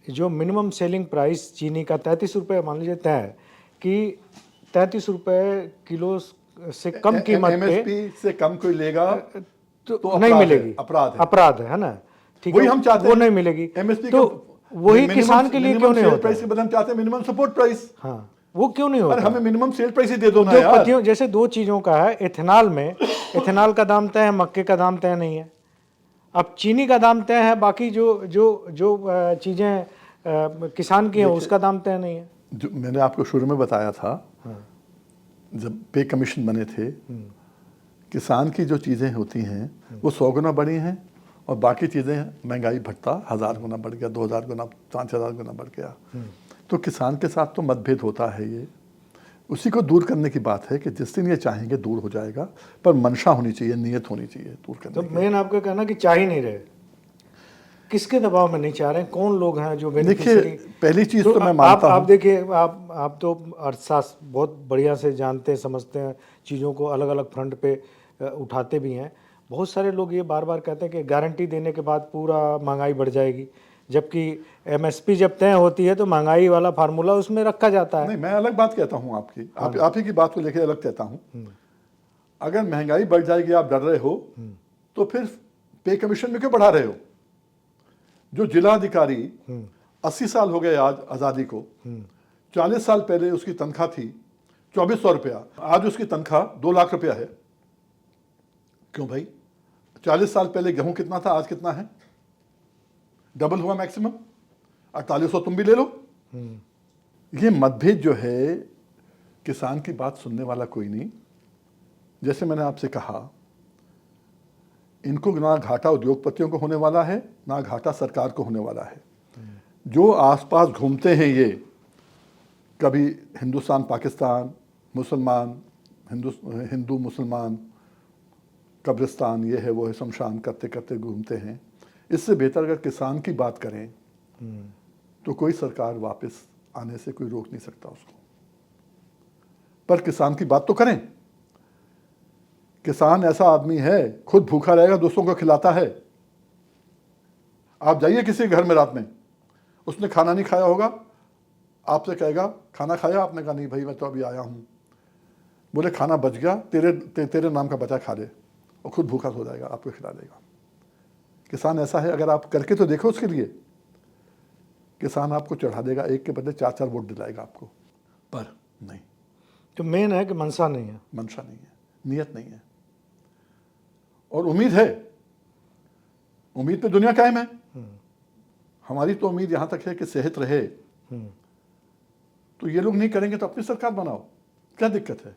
जो मिनिमम सेलिंग प्राइस चीनी का 33 रुपये मान लीजिए तय है कि 33 रुपये किलो से कम कीमत पे एमएसपी से कम कोई लेगा तो नहीं मिलेगी। अपराध है ना, ठीक है, वही हम चाहते वो हैं। नहीं मिलेगी। एमएसपी तो वही किसान के लिए क्यों नहीं होता? प्राइस के बदले हम चाहते हैं मिनिमम सपोर्ट प्राइस। हाँ, वो क्यों नहीं होता? पर हमें मिनिमम सेल प्राइस ही दे दो ना यार। उद्योगपतियों जैसे दो चीज़ों का है, एथेनॉल में एथेनॉल का दाम तय है, मक्के का दाम तय नहीं है। अब चीनी का दाम तय है, बाकी जो जो जो चीज़ें किसान की हैं उसका दाम तय नहीं है। जो मैंने आपको शुरू में बताया था, जब पे कमीशन बने थे, किसान की जो चीज़ें होती हैं वो 100 गुना बढ़ी हैं और बाकी चीज़ें महंगाई भट्टा 1000 गुना बढ़ गया, 2000 गुना, 5000 गुना बढ़ गया। तो किसान के साथ तो मतभेद होता है। ये उसी को दूर करने की बात है कि जिस दिन ये चाहेंगे दूर हो जाएगा, पर मंशा होनी चाहिए, नियत होनी चाहिए दूर करने तो मेन आपका कहना कि चाह ही नहीं रहे। किसके दबाव में नहीं चाह रहे हैं? कौन लोग हैं जो देखिए, पहली चीज़ तो मैं मानता हूँ, आप देखिए, आप तो अर्थशास्त्र बहुत बढ़िया से जानते हैं, समझते हैं, चीज़ों को अलग अलग फ्रंट पे उठाते भी हैं। बहुत सारे लोग ये बार बार कहते हैं कि गारंटी देने के बाद पूरा महंगाई बढ़ जाएगी, जबकि एमएसपी जब तय होती है तो महंगाई वाला फार्मूला उसमें रखा जाता है। नहीं, मैं अलग बात कहता हूँ आपकी, आप ही की बात को लेकर अलग कहता हूँ। अगर महंगाई बढ़ जाएगी, आप डर रहे हो, तो फिर पे कमीशन में क्यों बढ़ा रहे हो? जो जिलाधिकारी 80 साल हो गए आज आज़ादी को, 40 साल पहले उसकी तनख्वाह थी 2400 रुपया, आज उसकी तनख्वाह 2 लाख रुपया है। क्यों भाई? 40 साल पहले गेहूं कितना था, आज कितना है? डबल हुआ मैक्सिमम। 4800 तुम भी ले लो। ये मतभेद जो है, किसान की बात सुनने वाला कोई नहीं। जैसे मैंने आपसे कहा, इनको ना घाटा उद्योगपतियों को होने वाला है, ना घाटा सरकार को होने वाला है। जो आसपास घूमते हैं ये, कभी हिंदुस्तान पाकिस्तान, मुसलमान हिंदू मुसलमान, कब्रिस्तान, ये है वो है, शमशान करते करते घूमते हैं। इससे बेहतर अगर किसान की बात करें तो कोई सरकार वापस आने से कोई रोक नहीं सकता उसको। पर किसान की बात तो करें। किसान ऐसा आदमी है, खुद भूखा रहेगा, दूसरों को खिलाता है। आप जाइए किसी घर में रात में, उसने खाना नहीं खाया होगा, आपसे कहेगा खाना खाया? आपने कहा नहीं भाई, मैं तो अभी आया हूं। बोले खाना बच गया, तेरे नाम का बचा, खा ले। और खुद भूखा सो जाएगा, आपको खिला देगा। किसान ऐसा है, अगर आप करके तो देखो उसके लिए। किसान आपको चढ़ा देगा, एक के बदले 4-4 वोट दिलाएगा आपको, पर नहीं। तो मेन है कि मंशा नहीं है, मंशा नहीं है, नियत नहीं है। और उम्मीद है, उम्मीद पे दुनिया कायम है। हमारी तो उम्मीद यहां तक है कि सेहत रहे। तो ये लोग नहीं करेंगे तो अपनी सरकार बनाओ, क्या दिक्कत है?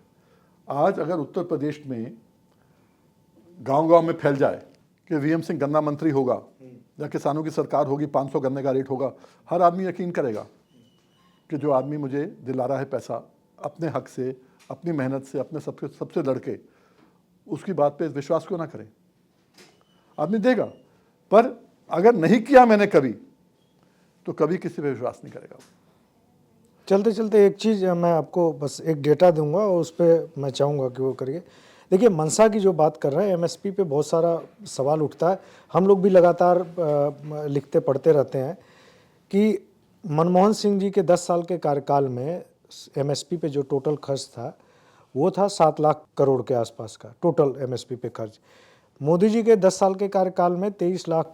आज अगर उत्तर प्रदेश में गांव-गांव में फैल जाए कि वीएम सिंह गन्ना मंत्री होगा या किसानों की सरकार होगी, 500 गन्ने का रेट होगा, हर आदमी यकीन करेगा कि जो आदमी मुझे दिला रहा है पैसा अपने हक से, अपनी मेहनत से, अपने सबसे लड़के, उसकी बात पे विश्वास क्यों ना करें? आदमी देगा। पर अगर नहीं किया मैंने कभी, तो कभी किसी पे विश्वास नहीं करेगा। चलते चलते एक चीज़ मैं आपको बस एक डेटा दूंगा और उस पर मैं चाहूँगा कि वो करिए। देखिए, मनसा की जो बात कर रहे हैं, एमएसपी पे बहुत सारा सवाल उठता है। हम लोग भी लगातार लिखते पढ़ते रहते हैं कि मनमोहन सिंह जी के 10 साल के कार्यकाल में एमएसपी पे जो टोटल खर्च था वो था 7 लाख करोड़ के आसपास का टोटल एमएसपी पे खर्च। मोदी जी के 10 साल के कार्यकाल में 23 लाख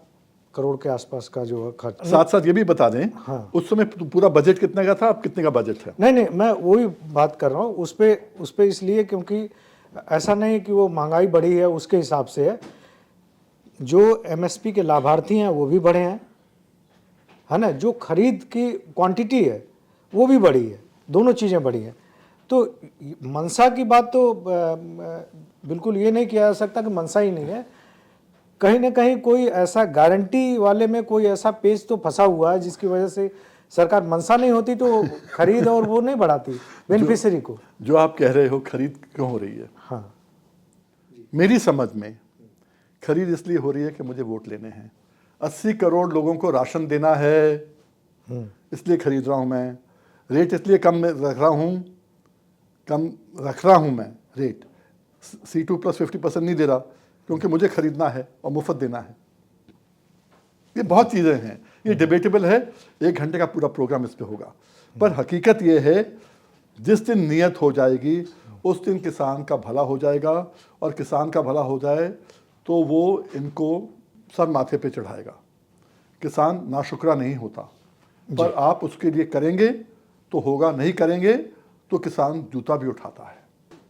करोड़ के आसपास का जो खर्च। साथ साथ ये भी बता दें, हाँ। उस समय पूरा बजट कितने का था, अब कितने का बजट है? नहीं, मैं वही बात कर रहा हूँ उस पे इसलिए क्योंकि ऐसा नहीं कि वो महंगाई बढ़ी है उसके हिसाब से है, जो एमएसपी के लाभार्थी हैं वो भी बढ़े हैं, है ना, जो खरीद की क्वांटिटी है वो भी बढ़ी है, दोनों चीज़ें बढ़ी हैं। तो मनसा की बात तो बिल्कुल ये नहीं किया जा सकता कि मनसा ही नहीं है, कहीं ना कहीं कोई ऐसा गारंटी वाले में कोई ऐसा पेज तो फंसा हुआ है जिसकी वजह से सरकार मनसा नहीं होती तो खरीद और वो नहीं बढ़ाती बेनिफिशियरी को। जो आप कह रहे हो खरीद क्यों हो रही है, हाँ, मेरी समझ में खरीद इसलिए हो रही है कि मुझे वोट लेने हैं। 80 करोड़ लोगों को राशन देना है, इसलिए खरीद रहा हूं मैं। रेट इसलिए कम रख रहा हूं मैं रेट, C2 + 50% नहीं दे रहा क्योंकि मुझे खरीदना है और मुफ्त देना है। ये बहुत चीज़ें हैं, ये डिबेटेबल है, 1 घंटे का पूरा प्रोग्राम इस पे होगा। पर हकीकत ये है, जिस दिन नियत हो जाएगी उस दिन किसान का भला हो जाएगा, और किसान का भला हो जाए तो वो इनको सर माथे पे चढ़ाएगा। किसान नाशुक्रा नहीं होता, पर आप उसके लिए करेंगे तो होगा, नहीं करेंगे तो किसान जूता भी उठाता है।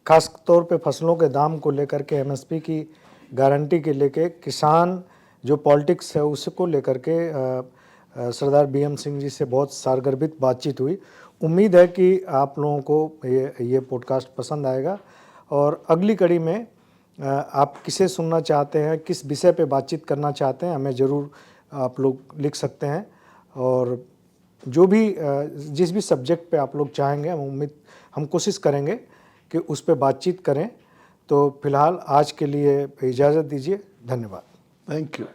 खास तौर पे फसलों के दाम को लेकर के, एमएसपी की गारंटी के लेके, किसान जो पॉलिटिक्स है उसको लेकर के सरदार बीएम सिंह जी से बहुत सारगर्भित बातचीत हुई। उम्मीद है कि आप लोगों को ये पॉडकास्ट पसंद आएगा, और अगली कड़ी में आप किसे सुनना चाहते हैं, किस विषय पे बातचीत करना चाहते हैं, हमें ज़रूर आप लोग लिख सकते हैं। और जो भी जिस भी सब्जेक्ट पे आप लोग चाहेंगे, हम कोशिश करेंगे कि उस पे बातचीत करें। तो फिलहाल आज के लिए इजाज़त दीजिए, धन्यवाद। Thank you.